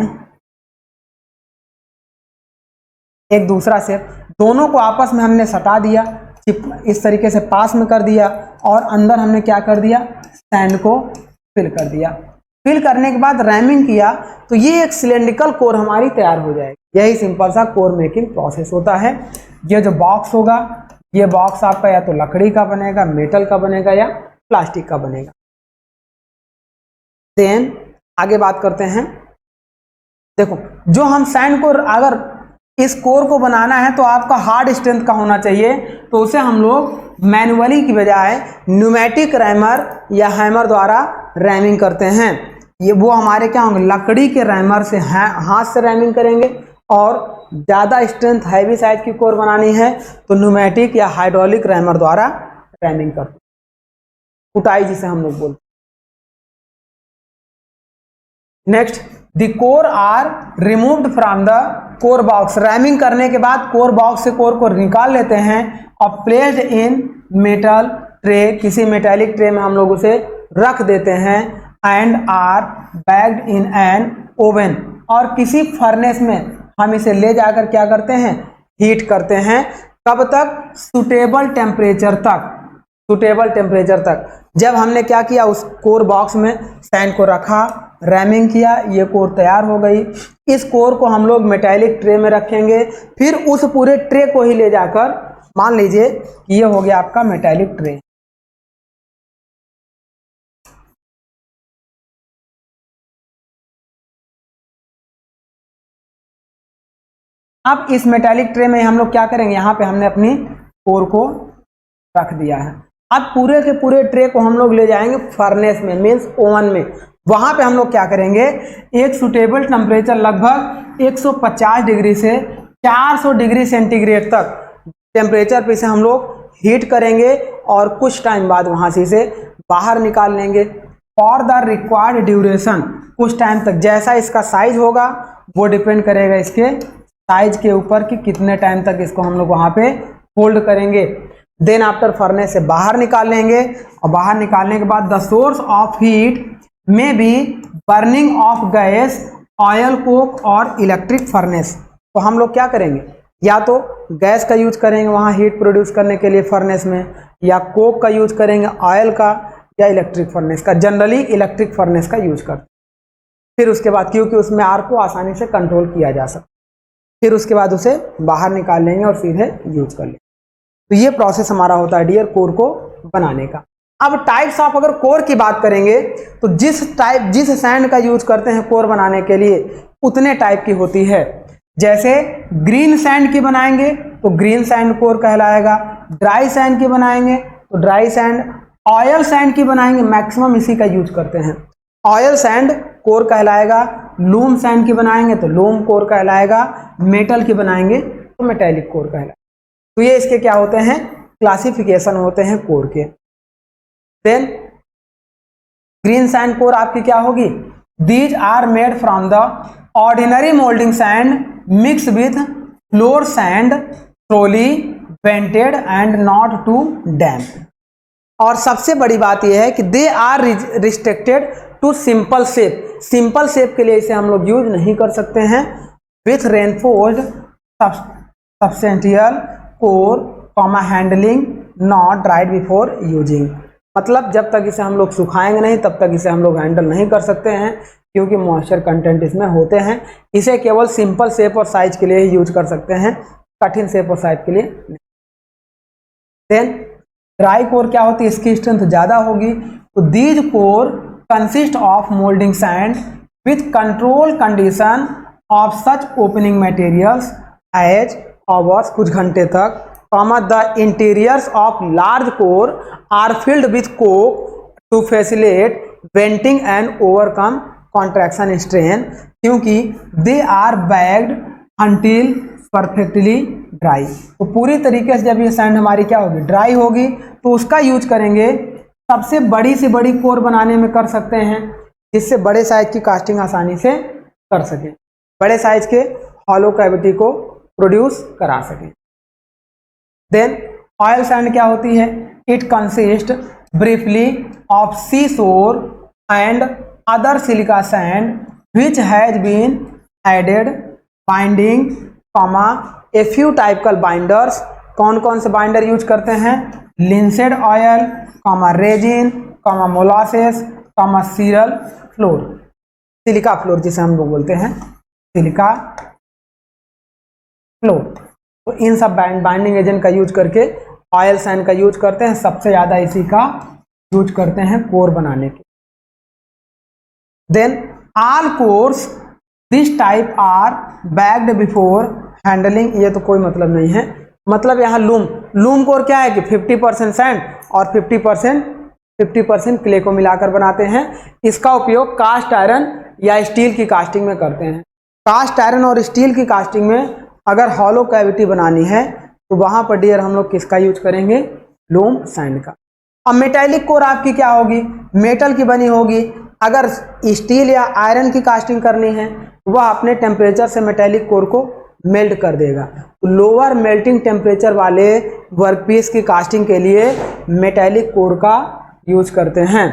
एक दूसरा शेप, दोनों को आपस में हमने सटा दिया, इस तरीके से पास में कर दिया और अंदर हमने क्या कर दिया, सैंड को फिल कर दिया। फिल करने के बाद रैमिंग किया तो ये एक सिलेंड्रिकल कोर हमारी तैयार हो जाएगी। यही सिंपल सा कोर मेकिंग प्रोसेस होता है। ये जो बॉक्स होगा, ये बॉक्स आपका या तो लकड़ी का बनेगा, मेटल का बनेगा या प्लास्टिक का बनेगा। देन आगे बात करते हैं। देखो जो हम सैंड को, अगर इस कोर को बनाना है तो आपका हार्ड स्ट्रेंथ का होना चाहिए, तो उसे हम लोग मैनुअली की बजाय न्यूमेटिक रैमर या हैमर द्वारा रैमिंग करते हैं। ये वो हमारे क्या होंगे, लकड़ी के रैमर से हाथ से रैमिंग करेंगे, और ज़्यादा स्ट्रेंथ हैवी साइज की कोर बनानी है तो न्यूमेटिक या हाइड्रोलिक रैमर द्वारा रैमिंग करते हैं, कुटाई जिसे हम लोग बोलते हैं। Next, the core are removed from the core box. Ramming करने के बाद कोर बॉक्स से कोर को निकाल लेते हैं और प्लेस्ड इन मेटल ट्रे, किसी मेटेलिक ट्रे में हम लोग उसे रख देते हैं। And are baked in an oven, और किसी फर्नेस में हम इसे ले जाकर क्या करते हैं, हीट करते हैं। कब तक? सुटेबल टेम्परेचर तक, सुटेबल टेम्परेचर तक। जब हमने क्या किया, उस कोर बॉक्स में सैंड को रखा, रैमिंग किया, ये कोर तैयार हो गई। इस कोर को हम लोग मेटेलिक ट्रे में रखेंगे, फिर उस पूरे ट्रे को ही ले जाकर, मान लीजिए कि ये हो गया आपका मेटेलिक ट्रे। अब इस मेटेलिक ट्रे में हम लोग क्या करेंगे, यहाँ पे हमने अपनी कोर को रख दिया है। अब पूरे के पूरे ट्रे को हम लोग ले जाएंगे फर्नेस में, मीन्स ओवन में। वहां पे हम लोग क्या करेंगे, एक सुटेबल टेम्परेचर लगभग 150 डिग्री से 400 डिग्री सेंटीग्रेड तक टेम्परेचर पे इसे हम लोग हीट करेंगे, और कुछ टाइम बाद वहां से इसे बाहर निकाल लेंगे। फॉर द रिक्वायर्ड ड्यूरेशन, कुछ टाइम तक, जैसा इसका साइज होगा वो डिपेंड करेगा इसके साइज के ऊपर कि कितने टाइम तक इसको हम लोग वहां पे होल्ड करेंगे। देन आफ्टर फर्नेस से बाहर निकाल लेंगे, और बाहर निकालने के बाद द सोर्स ऑफ हीट में be burning of gas, oil, coke और इलेक्ट्रिक फर्नेस। तो हम लोग क्या करेंगे, या तो गैस का यूज करेंगे वहाँ हीट प्रोड्यूस करने के लिए फर्नेस में, या कोक का यूज करेंगे, ऑयल का, या इलेक्ट्रिक फर्नेस का। जनरली इलेक्ट्रिक फर्नेस का यूज करते हैं। फिर उसके बाद, क्योंकि उसमें आर को आसानी से कंट्रोल किया जा सकता, फिर उसके बाद उसे बाहर निकाल लेंगे और सीधे यूज कर लेंगे। तो ये प्रोसेस हमारा होता है डियर कोर को बनाने का। अब टाइप्स ऑफ अगर कोर की बात करेंगे तो जिस सैंड का यूज करते हैं कोर बनाने के लिए उतने टाइप की होती है। जैसे ग्रीन सैंड की बनाएंगे तो ग्रीन सैंड कोर कहलाएगा, ड्राई सैंड की बनाएंगे तो ड्राई सैंड, ऑयल सैंड की बनाएंगे, मैक्सिमम इसी का यूज करते हैं, ऑयल सैंड कोर कहलाएगा। लूम सैंड की बनाएंगे तो लूम कोर कहलाएगा, मेटल की बनाएंगे तो मेटेलिक कोर कहलाएगा। तो ये इसके क्या होते हैं, क्लासिफिकेशन होते हैं कोर के। देन ग्रीन सैंड कोर आपकी क्या होगी, these are made from the ordinary moulding sand mix with floor sand, thoroughly vented and not to damp. और सबसे बड़ी बात यह है कि they are restricted to simple shape. Simple shape के लिए इसे हम लोग यूज नहीं कर सकते हैं। With reinforced substantial core comma handling not dried before using. मतलब जब तक इसे हम लोग सुखाएंगे नहीं तब तक इसे हम लोग हैंडल नहीं कर सकते हैं, क्योंकि मॉइस्चर कंटेंट इसमें होते हैं। इसे केवल सिंपल शेप और साइज के लिए ही यूज कर सकते हैं, कठिन शेप और साइज के लिए नहीं। देन ड्राई कोर क्या होती है, इसकी स्ट्रेंथ ज़्यादा होगी। तो these core consist of moulding sand with control condition of such opening materials as hours, कुछ घंटे तक, comma the interiors of large core are filled with coke to facilitate venting and overcome contraction strain, क्योंकि they are baked until perfectly dry. तो पूरी तरीके से जब ये सैंड हमारी क्या होगी, ड्राई होगी, तो उसका यूज करेंगे सबसे बड़ी से बड़ी कोर बनाने में कर सकते हैं, जिससे बड़े साइज की कास्टिंग आसानी से कर सकें, बड़े साइज के हॉलो कैविटी को प्रोड्यूस करा सकें। देन ऑयल सैंड क्या होती है, it consist briefly of sea shore and other silica sand which has been added binding comma a few typical binders. कौन कौन से बाइंडर यूज करते हैं, linseed oil comma resin comma molasses comma cereal flour, silica flour जिसे हम लोग बोलते हैं सिलिका फ्लोर। तो इन सब बाइंडिंग एजेंट का यूज करके ऑयल सैंड का यूज करते हैं, सबसे ज़्यादा इसी का यूज करते हैं कोर बनाने के। Then all cores this type are bagged before handling. ये तो कोई मतलब नहीं है, मतलब यहाँ लूम कोर क्या है कि 50% सैंड और 50% क्ले को मिलाकर बनाते हैं। इसका उपयोग कास्ट आयरन या स्टील की कास्टिंग में करते हैं। कास्ट आयरन और स्टील की कास्टिंग में अगर हॉलो कैविटी बनानी है तो वहाँ पर डियर हम लोग किसका यूज करेंगे, लूम सैंड का। अब मेटालिक कोर आपकी क्या होगी, मेटल की बनी होगी। अगर स्टील या आयरन की कास्टिंग करनी है वह अपने टेम्परेचर से मेटालिक कोर को मेल्ट कर देगा। लोअर मेल्टिंग टेम्परेचर वाले वर्कपीस की कास्टिंग के लिए मेटालिक कोर का यूज करते हैं।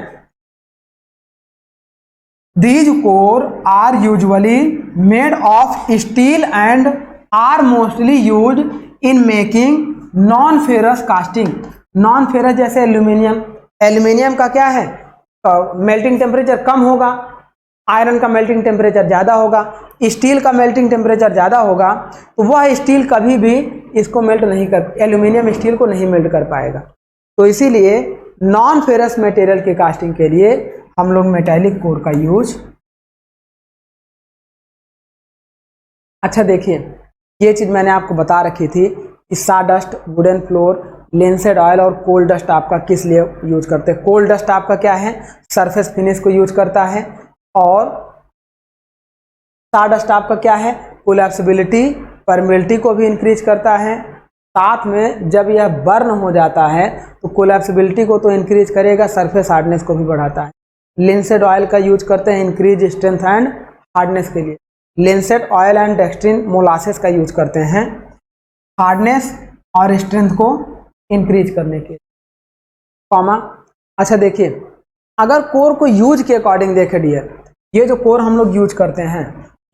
These core are usually made of steel and are mostly used in making non-ferrous casting। Non ferrous जैसे एल्यूमिनियम, एल्यूमिनियम का क्या है, मेल्टिंग टेम्परेचर कम होगा, आयरन का मेल्टिंग टेम्परेचर ज़्यादा होगा, स्टील का मेल्टिंग टेम्परेचर ज़्यादा होगा, तो वह स्टील कभी भी इसको मेल्ट नहीं कर, एल्यूमिनियम स्टील को नहीं मेल्ट कर पाएगा। तो इसीलिए नॉन फेरस मटेरियल की कास्टिंग के लिए हम लोग मेटालिक कोर का यूज। अच्छा देखिए, ये चीज़ मैंने आपको बता रखी थी कि साडस्ट, वुडन फ्लोर, लिंसेड ऑयल और कोल डस्ट आपका किस लिए यूज करते हैं। कोल डस्ट आपका क्या है, सरफेस फिनिश को यूज करता है, और साडस्ट आपका क्या है, कोलैप्सिबिलिटी, परमेबिलिटी को भी इंक्रीज करता है। साथ में जब यह बर्न हो जाता है तो कोलैप्सिबिलिटी को तो इंक्रीज करेगा, सरफेस हार्डनेस को भी बढ़ाता है। लिंसेड ऑयल का यूज करते हैं इंक्रीज स्ट्रेंथ एंड हार्डनेस के लिए। Linseed oil and dextrin molasses का यूज करते हैं हार्डनेस और स्ट्रेंथ को इंक्रीज करने के कॉमा। अच्छा देखिए, अगर कोर को यूज के अकॉर्डिंग देखें डियर, ये जो कोर हम लोग यूज करते हैं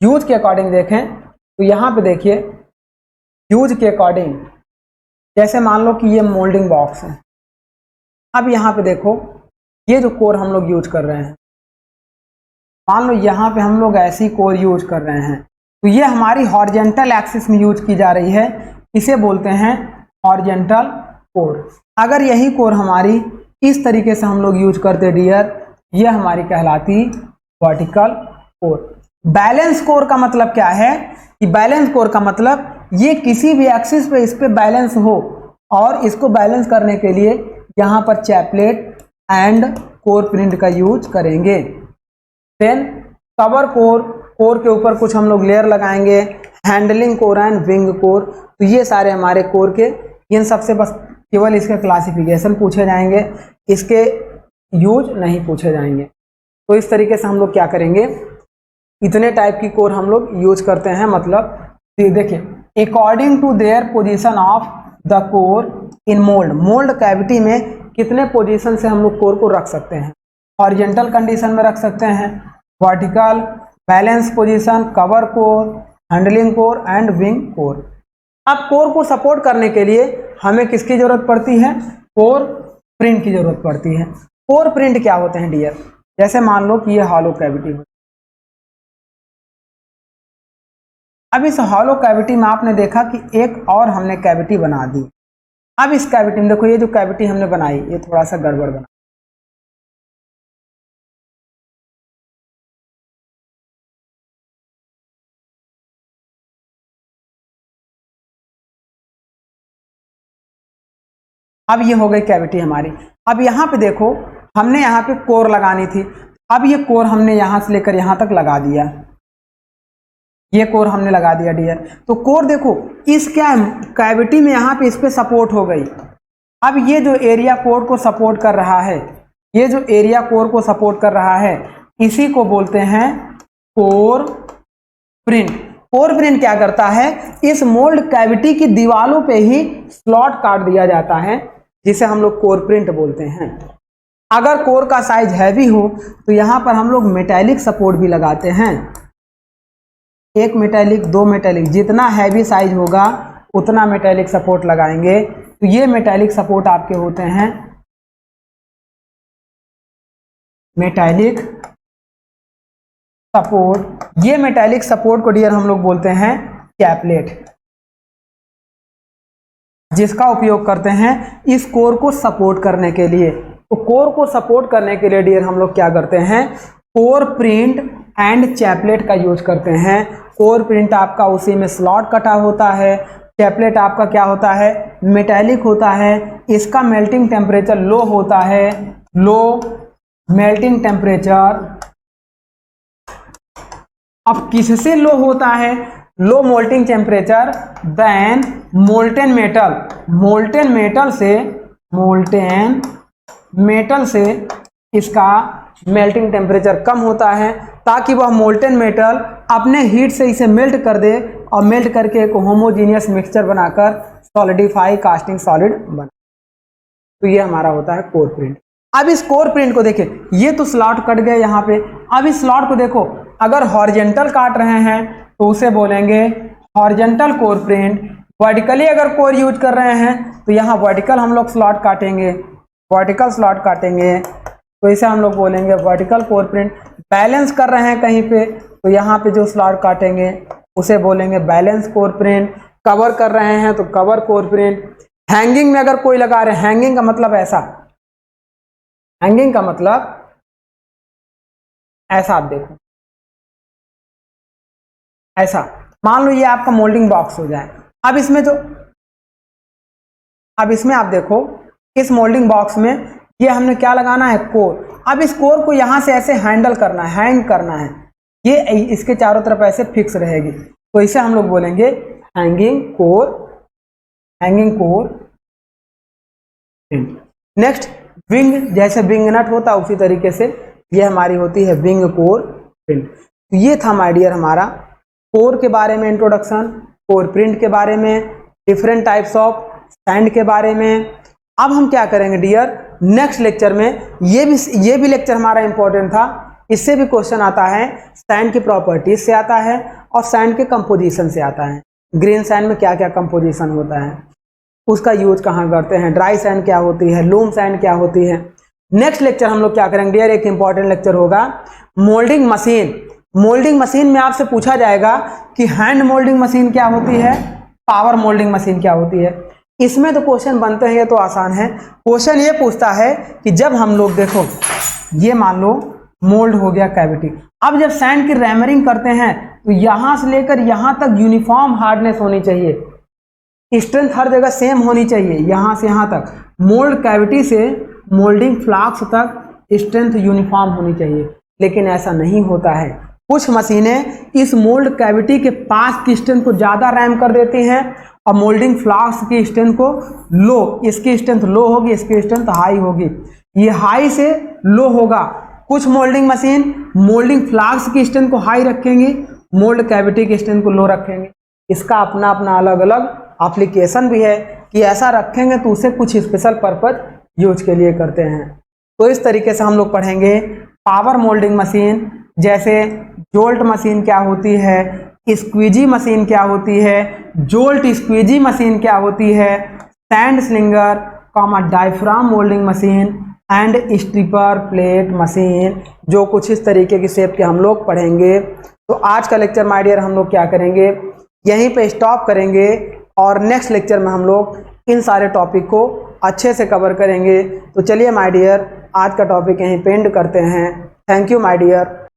यूज के अकॉर्डिंग देखें तो यहाँ पे देखिए यूज के अकॉर्डिंग, जैसे मान लो कि ये मोल्डिंग बॉक्स है। अब यहाँ पे देखो ये जो कोर हम लोग यूज कर रहे हैं, मान लो यहाँ पे हम लोग ऐसी कोर यूज कर रहे हैं, तो ये हमारी हॉरिजेंटल एक्सिस में यूज की जा रही है, इसे बोलते हैं हॉरिजेंटल कोर। अगर यही कोर हमारी इस तरीके से हम लोग यूज करते डियर, ये हमारी कहलाती वर्टिकल कोर। बैलेंस कोर का मतलब क्या है कि बैलेंस कोर का मतलब ये किसी भी एक्सिस पे इस पे बैलेंस हो, और इसको बैलेंस करने के लिए यहाँ पर चैपलेट एंड कोर प्रिंट का यूज करेंगे। देन कवर कोर, कोर के ऊपर कुछ हम लोग लेयर लगाएंगे, handling core and wing core. तो ये सारे हमारे कोर के, इन सबसे बस केवल इसके क्लासिफिकेशन पूछे जाएंगे, इसके यूज नहीं पूछे जाएंगे। तो इस तरीके से हम लोग क्या करेंगे, इतने टाइप की कोर हम लोग यूज करते हैं। मतलब देखिए according to their position of the core in mould, mould cavity में कितने पोजीशन से हम लोग कोर को रख सकते हैं। हॉरिजेंटल कंडीशन में रख सकते हैं, vertical, balance position, cover core, handling core and wing core. अब कोर को सपोर्ट करने के लिए हमें किसकी जरूरत पड़ती है, कोर प्रिंट की जरूरत पड़ती है। कोर प्रिंट क्या होते हैं डियर, जैसे मान लो कि ये हॉलो कैविटी हो, अब इस हॉलो कैविटी में आपने देखा कि एक और हमने कैविटी बना दी। अब इस कैविटी में देखो, ये जो कैविटी हमने बनाई ये थोड़ा सा गड़बड़ बना, अब ये हो गई कैविटी हमारी। अब यहाँ पे देखो हमने यहाँ पे कोर लगानी थी, अब ये कोर हमने यहाँ से लेकर यहाँ तक लगा दिया, ये कोर हमने लगा दिया डियर। तो कोर देखो इस क्या कैविटी में यहाँ पे इस पे सपोर्ट हो गई। अब ये जो एरिया कोर को सपोर्ट कर रहा है, ये जो एरिया कोर को सपोर्ट कर रहा है, इसी को बोलते हैं कोर प्रिंट। कोर प्रिंट क्या करता है, इस मोल्ड कैविटी की दीवारों पे ही स्लॉट काट दिया जाता है, जिसे हम लोग कोर प्रिंट बोलते हैं। अगर कोर का साइज हैवी हो तो यहाँ पर हम लोग मेटालिक सपोर्ट भी लगाते हैं, एक मेटालिक, दो मेटालिक, जितना हैवी साइज होगा उतना मेटालिक सपोर्ट लगाएंगे। तो ये मेटालिक सपोर्ट आपके होते हैं मेटालिक सपोर्ट। ये मेटालिक सपोर्ट को डियर हम लोग बोलते हैं कैपलेट, जिसका उपयोग करते हैं इस कोर को सपोर्ट करने के लिए। तो कोर को सपोर्ट करने के लिए डियर हम लोग क्या करते हैं, कोर प्रिंट एंड चैपलेट का यूज करते हैं। कोर प्रिंट आपका उसी में स्लॉट कटा होता है, चैपलेट आपका क्या होता है, मेटालिक होता है, इसका मेल्टिंग टेम्परेचर लो होता है, लो मेल्टिंग टेम्परेचर। अब किससे लो होता है, low melting temperature than molten metal, molten metal से, मोल्टेन मेटल से इसका मेल्टिंग टेम्परेचर कम होता है, ताकि वह मोल्टेन मेटल अपने हीट से इसे मेल्ट कर दे और मेल्ट करके एक होमोजीनियस मिक्सचर बनाकर सॉलिडिफाई कास्टिंग सॉलिड बना। तो ये हमारा होता है कोर प्रिंट। अब इस कोर प्रिंट को देखिए, ये तो स्लॉट कट गए यहाँ पे। अब इस स्लॉट को देखो, अगर हॉरिजेंटल काट रहे हैं तो उसे बोलेंगे हॉरिजेंटल कोर प्रिंट। वर्टिकली अगर कोर यूज कर रहे हैं तो यहाँ वर्टिकल हम लोग स्लॉट काटेंगे, वर्टिकल स्लॉट काटेंगे, तो इसे हम लोग बोलेंगे वर्टिकल कोर प्रिंट। बैलेंस कर रहे हैं कहीं पे तो यहाँ पे जो स्लॉट काटेंगे उसे बोलेंगे बैलेंस कोर प्रिंट। कवर कर रहे हैं तो कवर कोर प्रिंट। हैंगिंग में अगर कोई लगा रहे हैं, हैंगिंग का मतलब ऐसा, हैंगिंग का मतलब ऐसा, आप देखो ऐसा, मान लो ये आपका मोल्डिंग बॉक्स हो जाए। अब इसमें आप देखो, इस मोल्डिंग बॉक्स में ये हमने क्या लगाना है, कोर। अब इस कोर को यहां से ऐसे हैंडल करना है, हैंग करना है, ये इसके चारों तरफ ऐसे फिक्स रहेगी, तो इसे हम लोग बोलेंगे hanging core, hanging core print. Next wing, जैसे विंग नट होता है उसी तरीके से ये हमारी होती है विंग कोर प्रिंट। तो ये था माय डियर हमारा कोर के बारे में इंट्रोडक्शन, कोर प्रिंट के बारे में, डिफरेंट टाइप्स ऑफ सैंड के बारे में। अब हम क्या करेंगे डियर, नेक्स्ट लेक्चर में ये भी लेक्चर हमारा इंपॉर्टेंट था, इससे भी क्वेश्चन आता है, सैंड की प्रॉपर्टीज से आता है और सैंड के कंपोजिशन से आता है। ग्रीन सैंड में क्या क्या कंपोजिशन होता है, उसका यूज कहाँ करते हैं, ड्राई सैंड क्या होती है, लूम सैंड क्या होती है। नेक्स्ट लेक्चर हम लोग क्या करेंगे डियर, एक इंपॉर्टेंट लेक्चर होगा मोल्डिंग मशीन। मोल्डिंग मशीन में आपसे पूछा जाएगा कि हैंड मोल्डिंग मशीन क्या होती है, पावर मोल्डिंग मशीन क्या होती है। इसमें तो क्वेश्चन बनते हैं, ये तो आसान है। क्वेश्चन ये पूछता है कि जब हम लोग देखो, ये मान लो मोल्ड हो गया कैविटी, अब जब सैंड की रैमरिंग करते हैं तो यहां से लेकर यहां तक यूनिफॉर्म हार्डनेस होनी चाहिए, स्ट्रेंथ हर जगह सेम होनी चाहिए, यहां से यहां तक। मोल्ड कैविटी से मोल्डिंग फ्लास्क तक स्ट्रेंथ यूनिफॉर्म होनी चाहिए, लेकिन ऐसा नहीं होता है। कुछ मशीनें इस मोल्ड कैविटी के पास की स्ट्रेंथ को ज़्यादा रैम कर देती हैं और मोल्डिंग फ्लास्क की स्ट्रेंथ को लो, इसकी स्ट्रेंथ लो होगी, इसकी स्ट्रेंथ हाई होगी, ये हाई से लो होगा। कुछ मोल्डिंग मशीन मोल्डिंग फ्लास्क की स्ट्रेंथ को हाई रखेंगी, मोल्ड कैविटी की स्ट्रेंथ को लो रखेंगे। इसका अपना अपना अलग अलग एप्लीकेशन भी है कि ऐसा रखेंगे तो उसे कुछ स्पेशल पर्पज यूज के लिए करते हैं। तो इस तरीके से हम लोग पढ़ेंगे पावर मोल्डिंग मशीन, जैसे जोल्ट मशीन क्या होती है, स्क्वीजी मशीन क्या होती है, जोल्ट स्क्वीजी मशीन क्या होती है, sand slinger, diaphragm moulding machine and stripper plate machine, जो कुछ इस तरीके की शेप के हम लोग पढ़ेंगे। तो आज का लेक्चर माय डियर हम लोग क्या करेंगे, यहीं पे स्टॉप करेंगे और नेक्स्ट लेक्चर में हम लोग इन सारे टॉपिक को अच्छे से कवर करेंगे। तो चलिए माय डियर, आज का टॉपिक यहीं पे एंड करते हैं। Thank you my dear.